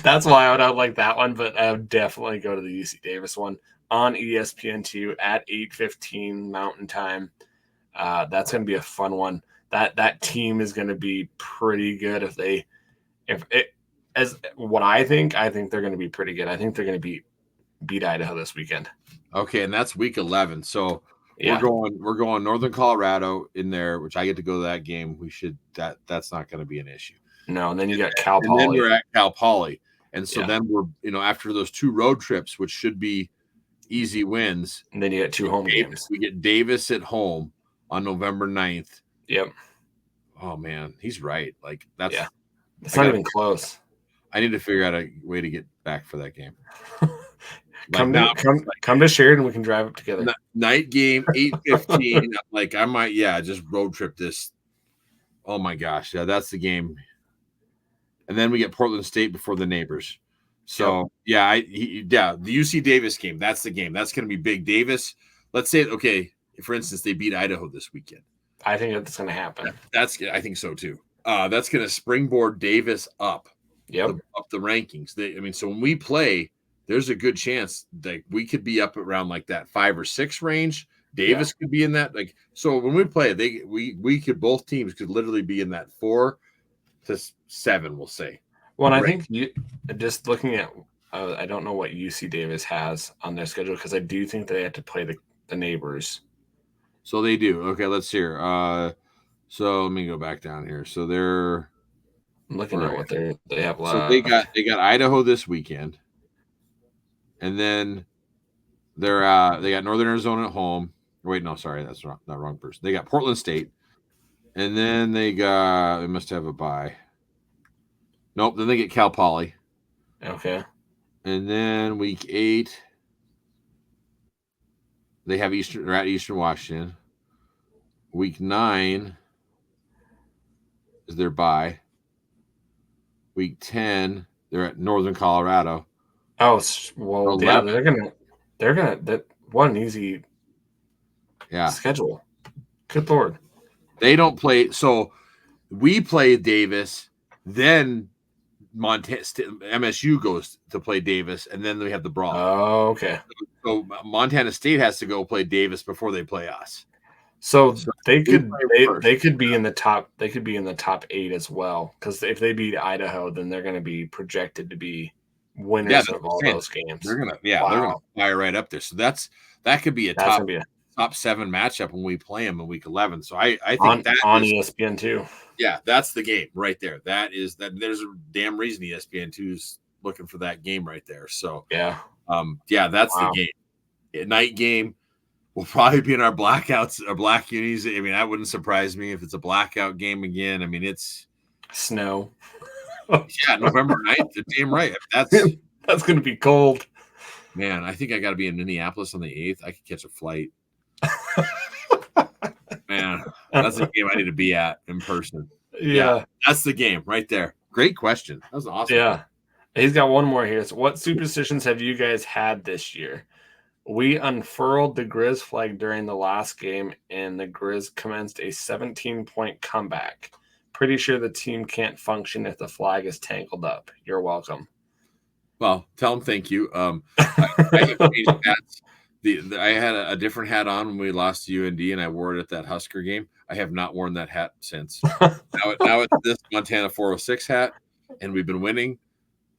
That's why I would like that one, but I would definitely go to the UC Davis one on ESPN2 at 8:15 Mountain Time. That's going to be a fun one. That team is going to be pretty good as what I think they're going to be pretty good. I think they're going to beat Idaho this weekend. Okay, and that's week 11. So we're going Northern Colorado in there, which I get to go to that game. That's not going to be an issue. No, and then you got Cal Poly. And then we're at Cal Poly. And so then we're, after those 2 road trips, which should be easy wins. And then you get 2 home games. We get Davis at home on November 9th. Yep. Oh man, he's right. Like that's it's not even close. I need to figure out a way to get back for that game. Come to Sheridan, we can drive up together. Night game, 8:15. Like I might, just road trip this. Oh my gosh, that's the game. And then we get Portland State before the neighbors. So the UC Davis game. That's the game. That's going to be big. Davis. Let's say for instance, they beat Idaho this weekend. I think that's going to happen. I think so too. That's going to springboard Davis up. Yep. Up the rankings. So when we play, there's a good chance that we could be up around like that 5 or 6 range. Davis could be in that. So when we play, both teams could literally be in that 4 to 7, we'll say. Well, and I think just looking at, I don't know what UC Davis has on their schedule because I do think they have to play the neighbors. So they do. Okay, let's hear. So let me go back down here. So they're looking at what they have left. So they got Idaho this weekend, and then they got Northern Arizona at home. Wait, no, sorry, that's not wrong person. They got Portland State, and then they must have a bye. Nope. Then they get Cal Poly. Okay. And then week 8, they have They're at Eastern Washington. Week 9 is their bye. Week 10, they're at Northern Colorado. Oh, well, they're gonna that one easy schedule. Good Lord. They don't play. So we play Davis, then MSU goes to play Davis, and then we have the brawl. Oh, okay. So Montana State has to go play Davis before they play us. So they could be in the top. They could be in the top 8 as well. Because if they beat Idaho, then they're going to be projected to be winners of all those games. They're gonna fire right up there. So that could be a top 7 matchup when we play them in week 11. So I think that on ESPN2. Yeah, that's the game right there. There's a damn reason ESPN2 is looking for that game right there. So that's the game. Night game. We'll probably be in our blackouts or black unis. I mean, that wouldn't surprise me if it's a blackout game again. I mean, it's snow. November 9th. You're damn right. That's going to be cold. Man, I think I got to be in Minneapolis on the 8th. I could catch a flight. Man, that's the game I need to be at in person. Yeah, that's the game right there. Great question. That was awesome. Yeah. He's got one more here. So what superstitions have you guys had this year? We unfurled the Grizz flag during the last game, and the Grizz commenced a 17-point comeback. Pretty sure the team can't function if the flag is tangled up. You're welcome. Well, tell them thank you. I have changed hats. I had a different hat on when we lost to UND, and I wore it at that Husker game. I have not worn that hat since. now it's this Montana 406 hat, and we've been winning.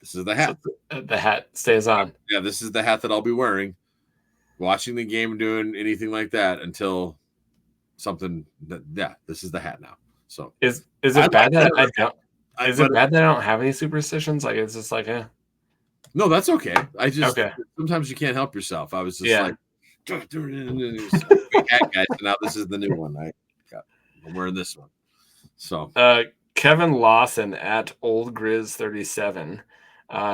This is the hat. So the hat stays on. Yeah, this is the hat that I'll be wearing. Watching the game, doing anything like that until something. This is the hat now. So is it bad that I don't? Is it bad that I don't have any superstitions? Like it's just like No, that's okay. I just Okay. sometimes you can't help yourself. I was just Yeah. like, guys, so now this is the new one. I'm wearing this one. So Kevin Lawson at Old Grizz 37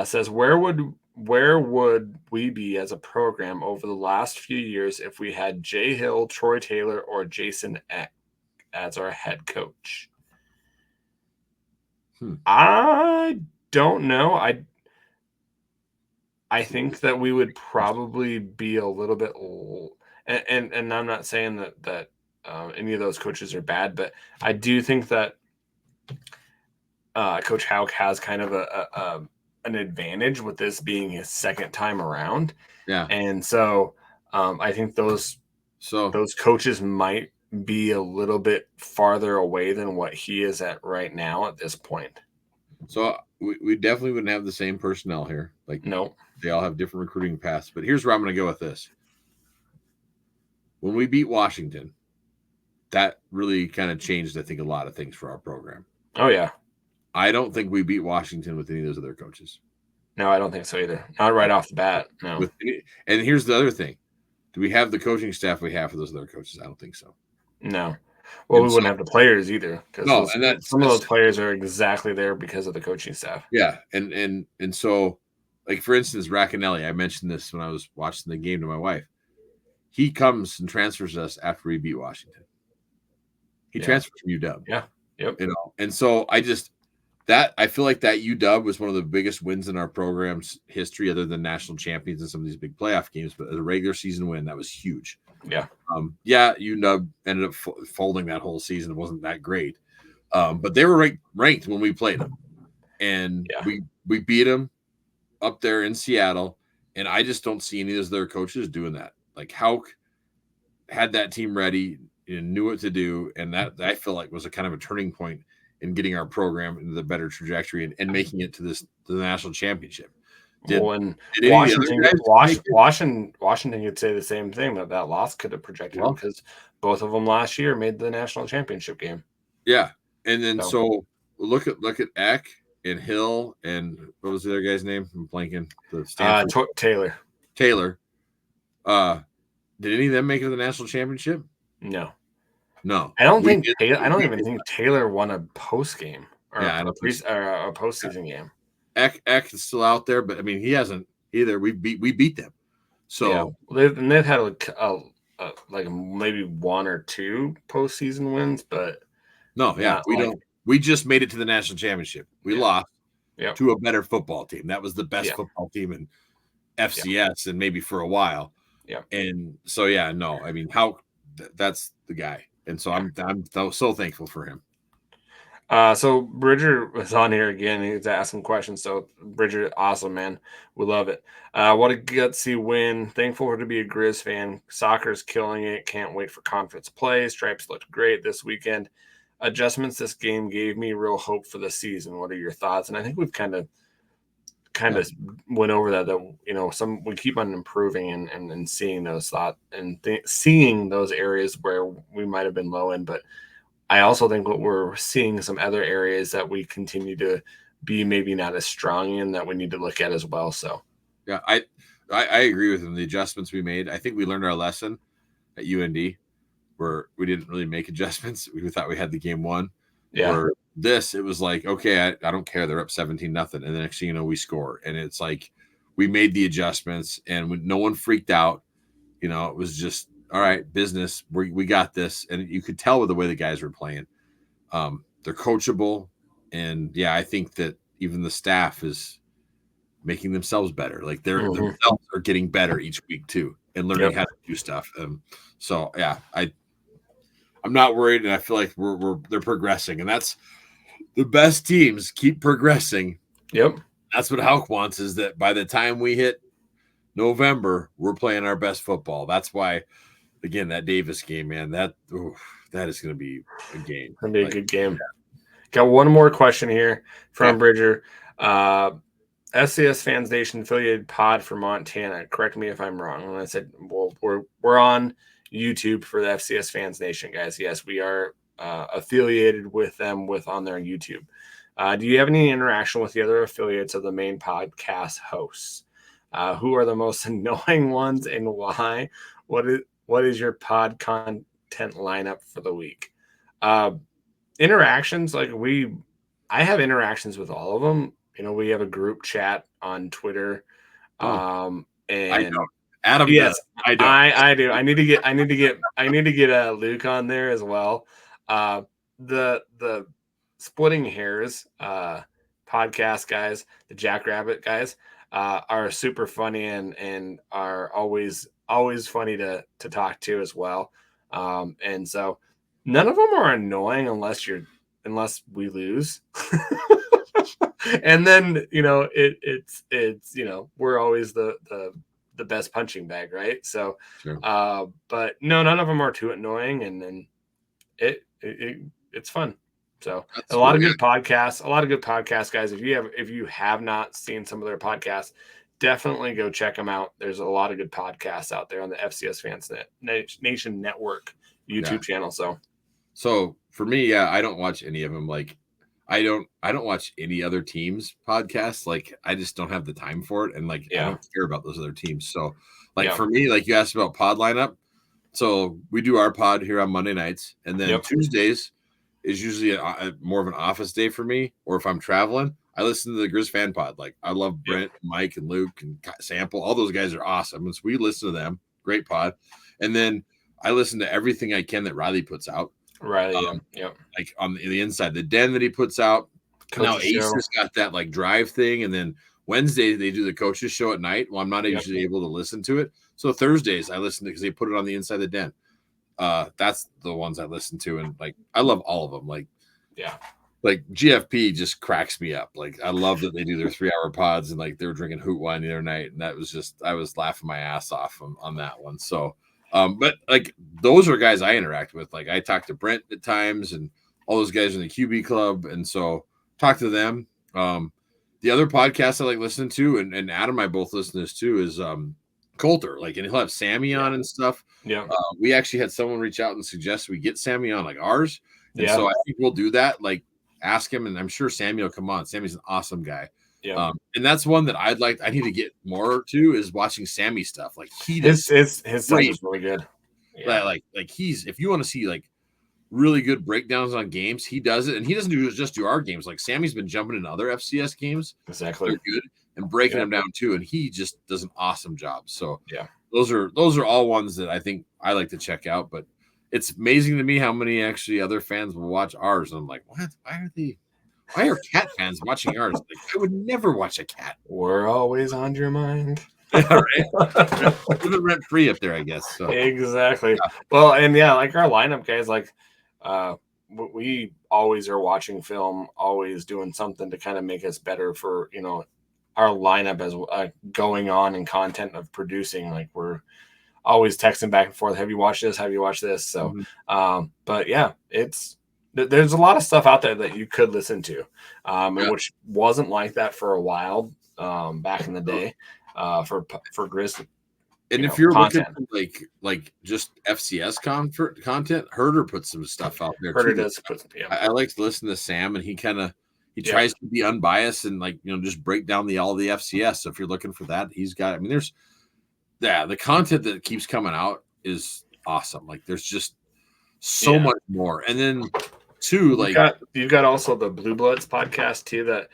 says, where would we be as a program over the last few years if we had Jay Hill, Troy Taylor, or Jason Eck as our head coach? I don't know. I think that we would probably be a little bit old. And I'm not saying that any of those coaches are bad, but I do think that Coach Hauk has kind of an advantage with this being his second time around. yeah. And so I think those coaches might be a little bit farther away than what he is at right now at this point. So we definitely wouldn't have the same personnel here. Like, no, they all have different recruiting paths. But here's where I'm going to go with this. When we beat Washington, that really kind of changed, I think, a lot of things for our program. Oh, yeah. I don't think we beat Washington with any of those other coaches. No, I don't think so either. Not right off the bat. No. And here's the other thing. Do we have the coaching staff we have for those other coaches? I don't think so. No. Well, we wouldn't have the players either. No, some of those players are exactly there because of the coaching staff. Yeah, and so, like, for instance, Racanelli, I mentioned this when I was watching the game to my wife. He comes and transfers us after we beat Washington. He transferred from UW. Yeah. Yep. And so I feel like that UW was one of the biggest wins in our program's history, other than national champions and some of these big playoff games. But as a regular season win, that was huge. Yeah. UW ended up folding that whole season. It wasn't that great. But they were ranked when we played them. And we beat them up there in Seattle. And I just don't see any of those other coaches doing that. Like, Hauk had that team ready and knew what to do. And that I feel like was a kind of a turning point in getting our program into the better trajectory and making it to the national championship. Washington could say the same thing, that loss could have projected them, because both of them last year made the national championship game. Yeah. And then so look at Eck and Hill and what was the other guy's name? I'm blanking. The Stanford Taylor. Did any of them make it to the national championship? No. I don't even think Taylor won a post game or a postseason game. Eck is still out there, but I mean, he hasn't either. We beat them. So they've had like maybe one or two postseason wins, but we just made it to the national championship. We lost to a better football team. That was the best football team in FCS and maybe for a while. Yeah. And so I mean, that's the guy. And so I'm so thankful for him. So Bridger was on here again. He's asking questions. So Bridger, awesome, man. We love it. What a gutsy win. Thankful to be a Grizz fan. Soccer's killing it. Can't wait for conference play. Stripes looked great this weekend. Adjustments this game gave me real hope for the season. What are your thoughts? And I think we've kind of went over that we keep on improving and seeing those thoughts and seeing those areas where we might have been low in, but I also think what we're seeing some other areas that we continue to be maybe not as strong in that we need to look at as well. So yeah, I agree with him. The adjustments we made, I think we learned our lesson at UND where we didn't really make adjustments. We thought we had the game won. Yeah. Where it was like, okay, I don't care. They're up 17-0. And the next thing you know, we score. And it's like, we made the adjustments and no one freaked out. It was just, all right, business. We got this. And you could tell with the way the guys were playing. They're coachable. And I think that even the staff is making themselves better. Like themselves are getting better each week too, and learning how to do stuff. So I'm not worried, and I feel like they're progressing, and that's the best teams keep progressing. Yep. That's what Hauk wants, is that by the time we hit November, we're playing our best football. That's why, again, that Davis game, man, that is going to be a game. It's going to be a good game. Got one more question here from Bridger. SCS Fans Nation affiliated pod for Montana. Correct me if I'm wrong. And I said, well, we're on YouTube for the FCS Fans Nation, guys. Yes, we are affiliated with them on their YouTube. Do you have any interaction with the other affiliates of the main podcast hosts? Who are the most annoying ones and why? What is your pod content lineup for the week? Interactions, I have interactions with all of them. We have a group chat on Twitter. I And don't. Adam yes, does. I don't. I do. I need to get Luke on there as well. The Splitting Hairs podcast guys, the Jackrabbit guys, are super funny and are always funny to talk to as well. And so none of them are annoying unless we lose. And then it's we're always the best punching bag, right? So Sure. but no, none of them are too annoying, and then it's fun. So a lot of good podcasts, guys. If you have not seen some of their podcasts, definitely go check them out. There's a lot of good podcasts out there on the FCS Fans Nation Network YouTube channel. So for me, I don't watch any of them. Like I don't watch any other teams' podcasts. Like I just don't have the time for it, and I don't care about those other teams. So for me, like you asked about pod lineup. So we do our pod here on Monday nights, and then Tuesdays is usually a more of an office day for me. Or if I'm traveling, I listen to the Grizz fan pod. Like I love Brent, Mike, and Luke, and Sample. All those guys are awesome, and so we listen to them. Great pod. And then I listen to everything I can that Riley puts out. Right. Like on the inside, the den that he puts out. Now Ace has got that like drive thing, and then Wednesday they do the coaches show at night. Well, I'm not usually able to listen to it, so Thursdays I listen to because they put it on the inside the den. That's the ones I listen to, and like I love all of them. Like GFP just cracks me up. Like I love that they do their 3-hour pods, and like they were drinking hoot wine the other night, and that was just I was laughing my ass off on that one. So. But like those are guys I interact with. Like I talk to Brent at times and all those guys in the QB club. And so talk to them. The other podcast I like listening to, and Adam and I both listen to this too, is Coulter. Like, and he'll have Sammy on and stuff. Yeah. We actually had someone reach out and suggest we get Sammy on like ours. And so I think we'll do that. Like ask him, and I'm sure Sammy will come on. Sammy's an awesome guy. Yeah. And that's one that I need to get more to is watching Sammy stuff. Like his stuff is really good. Yeah. Like he's, if you want to see like really good breakdowns on games, he does it. And he doesn't just do our games. Like Sammy's been jumping into other FCS games. Exactly. They're good and breaking them down too. And he just does an awesome job. So those are all ones that I think I like to check out, but it's amazing to me how many actually other fans will watch ours. And I'm like, what? Why are cat fans watching ours? Like, I would never watch a cat. We're always on your mind. Right? Living rent free up there, I guess. So. Exactly. Yeah. Well, and like our lineup guys, like we always are watching film, always doing something to kind of make us better for our lineup as going on and content of producing. Like we're always texting back and forth. Have you watched this? Have you watched this? So, but yeah, there's a lot of stuff out there that you could listen to, which wasn't like that for a while back in the day for Grizzly. And if you're looking for like just FCS content, Herder puts some stuff out there. Herder does. I like to listen to Sam, and he tries to be unbiased and just break down all the FCS. So if you're looking for that, he's got. I mean, there's the content that keeps coming out is awesome. Like there's just so much more, and then. You've got also the Blue Bloods podcast too that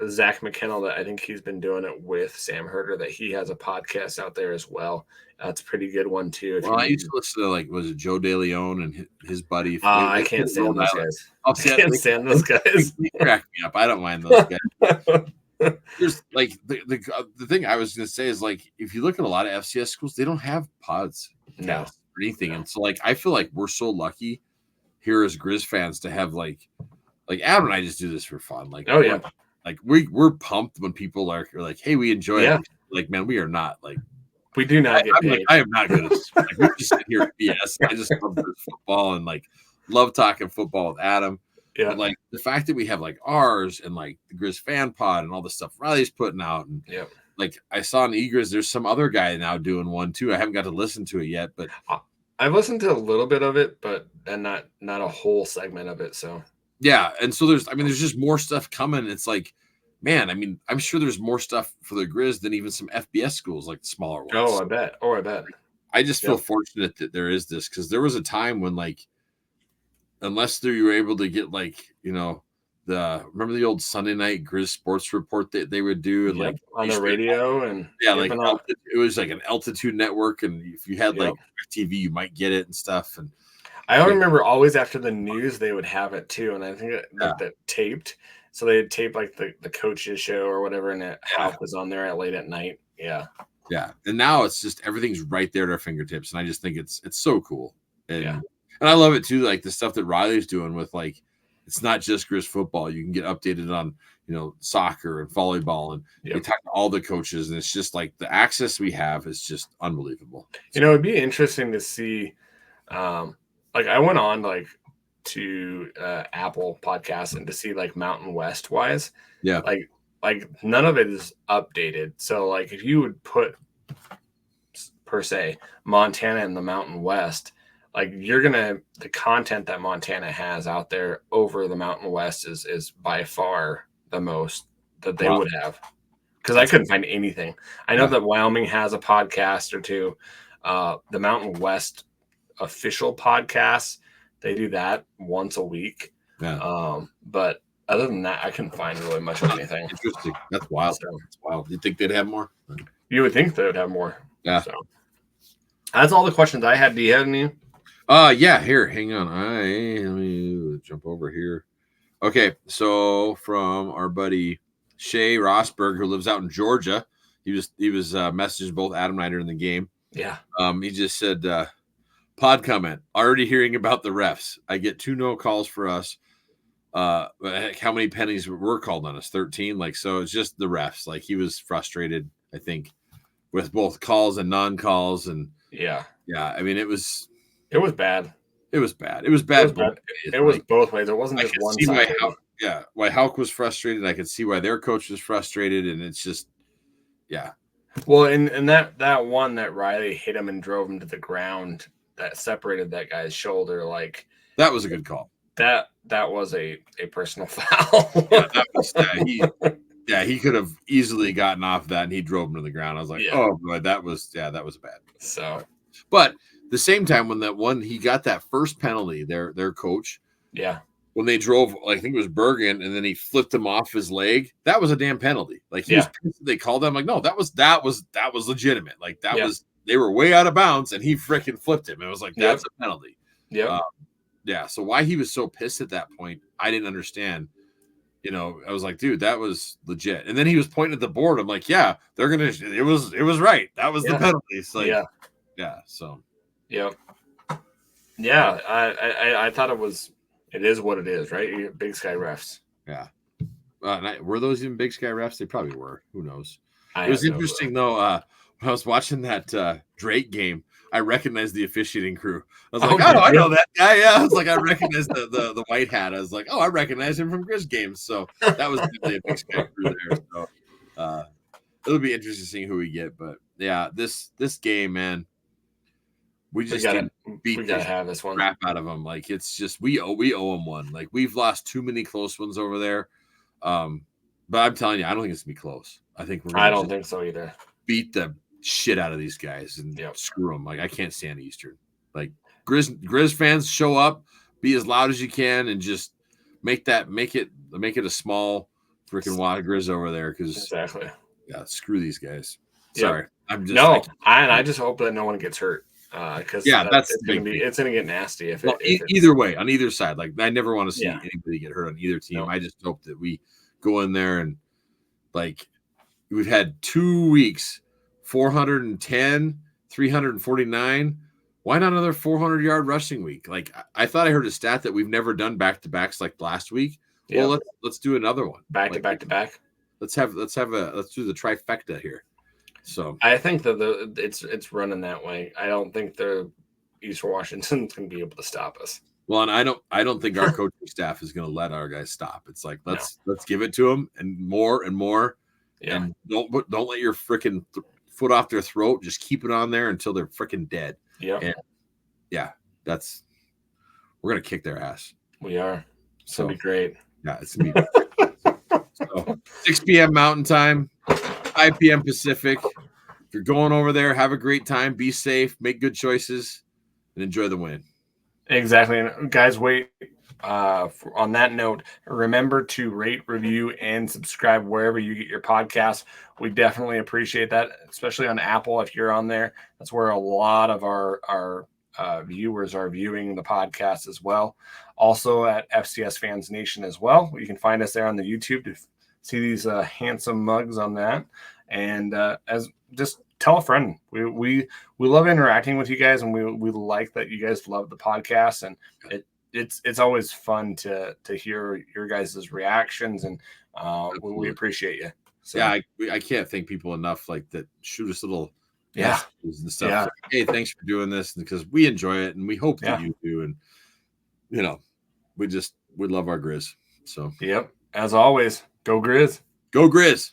Zach McKinnell, that I think he's been doing it with Sam Herder, that he has a podcast out there as well. That's a pretty good one too. I used to listen to was it Joe DeLeon and his buddy? I can't stand those guys. I can't stand those guys. They crack me up. I don't mind those guys. There's the thing I was going to say is if you look at a lot of FCS schools, they don't have pods or anything, and so I feel like we're so lucky here as Grizz fans to have like Adam and I just do this for fun. We're pumped when people are like, hey, we enjoy it. Like, man, we are not we do not get paid. I am not good at this. We just sit here at BS. I just love football and love talking football with Adam. Yeah. But the fact that we have ours and the Grizz fan pod and all the stuff Riley's putting out, and I saw in Egriz, there's some other guy now doing one too. I haven't got to listen to it yet, but I've listened to a little bit of it, but not a whole segment of it. So Yeah, and so there's just more stuff coming. It's like, man, I'm sure there's more stuff for the Grizz than even some FBS schools, like the smaller ones. Oh, I bet. I just feel fortunate that there is this, because there was a time when, like, unless you were able to get, like, remember the old Sunday night Grizz sports report that they would do, and like on the radio, and like it was like an altitude network, and if you had like TV, you might get it and stuff. And I remember always after the news they would have it too, and I think that taped. So they'd tape like the coach's show or whatever, and Houck was on there late at night. Yeah. Yeah. And now it's just everything's right there at our fingertips. And I just think it's so cool. And I love it too, like the stuff that Riley's doing with, like, it's not just Grizz football. You can get updated on, soccer and volleyball, and they talk to all the coaches, and it's just like the access we have is just unbelievable. It'd be interesting to see. Like I went on to Apple Podcasts and to see like Mountain West wise. Yeah. Like none of it is updated. So like if you would put per se Montana in the Mountain West, like the content that Montana has out there over the Mountain West is by far the most that they would have. Because I couldn't find anything. I know that Wyoming has a podcast or two. The Mountain West official podcasts, they do that once a week. Yeah. But other than that, I couldn't find really much of anything. Interesting. That's wild. That's wild. You think they'd have more? You would think they would have more. Yeah. So that's all the questions I had. Do you have any? Yeah. Here, hang on. Let me jump over here. Okay, so from our buddy Shay Rosberg, who lives out in Georgia, he was messaging both Adam and I during the game. Yeah. He just said, pod comment, already hearing about the refs. I get 2 no calls for us. How many penalties were called on us? 13. Like, so it's just the refs. Like, he was frustrated, I think, with both calls and non-calls. And yeah. I mean, it was bad. It was bad. It was bad. It was both ways. It wasn't just one side. Why Houck was frustrated. I could see why their coach was frustrated, and it's just, Well, and that one that Riley hit him and drove him to the ground, that separated that guy's shoulder, like that was a good call. That was a personal foul. He could have easily gotten off that, and he drove him to the ground. I was like, oh boy, that was bad. So, but the same time when he got that first penalty, their coach, when they drove, I think it was Bergen, and then he flipped him off his leg, that was a damn penalty. Like he was pissed, they called him, like, no, that was legitimate. Like that was, they were way out of bounds, and he freaking flipped him. It was like, that's a penalty. So why he was so pissed at that point, I didn't understand. I was like, dude, that was legit. And then he was pointing at the board. I'm like, they're gonna. It was right. That was the penalty. It's like, So. I thought it was. It is what it is, right? Big Sky refs. Yeah. Were those even Big Sky refs? They probably were. Who knows? It was interesting though. When I was watching that Drake game, I recognized the officiating crew. I was like, I know that guy. Yeah, I was like, I recognized the white hat. I was like, I recognize him from Grizz games. So that was definitely a Big Sky crew there. So it'll be interesting seeing who we get. But this game, man, we just gotta have this one crap out of them. Like, it's just we owe them one. Like, we've lost too many close ones over there. But I'm telling you, I don't think it's gonna be close. I don't think so either. Beat the shit out of these guys and screw them. Like, I can't stand Eastern. Like, Grizz fans, show up, be as loud as you can, and just make it a small freaking wad of Grizz over there. Because screw these guys. Sorry, I'm just I just hope that no one gets hurt. Because it's gonna get nasty if either way, on either side. Like, I never want to see anybody get hurt on either team. No. I just hope that we go in there and, like, we've had 2 weeks, 410, 349. Why not another 400-yard rushing week? Like, I thought I heard a stat that we've never done back-to-backs like last week. Yeah. Well, let's do another one. Back to back. Let's do the trifecta here. So I think that it's running that way. I don't think the Eastern Washington's going to be able to stop us. Well, and I don't think our coaching staff is going to let our guys stop. It's like, let's give it to them and more. And don't let your freaking foot off their throat. Just keep it on there until they're freaking dead. Yeah. And we're going to kick their ass. We are. So it'll be great. Yeah, it's gonna be great. So 6 p.m. Mountain Time, 5 p.m. Pacific. If you're going over there, have a great time. Be safe. Make good choices, and enjoy the win. Exactly, and guys, wait. On that note, remember to rate, review, and subscribe wherever you get your podcasts. We definitely appreciate that, especially on Apple. If you're on there, that's where a lot of our viewers are viewing the podcast as well. Also at FCS Fans Nation as well. You can find us there on the YouTube to see these handsome mugs on that. And as just tell a friend. We love interacting with you guys, and we like that you guys love the podcast, and it's always fun to hear your guys' reactions, and we appreciate you. So yeah, I can't thank people enough like that shoot us little messages and stuff. Yeah. Like, hey, thanks for doing this, because we enjoy it and we hope that you do, and we love our Grizz. So yep, as always, go Grizz. Go Grizz.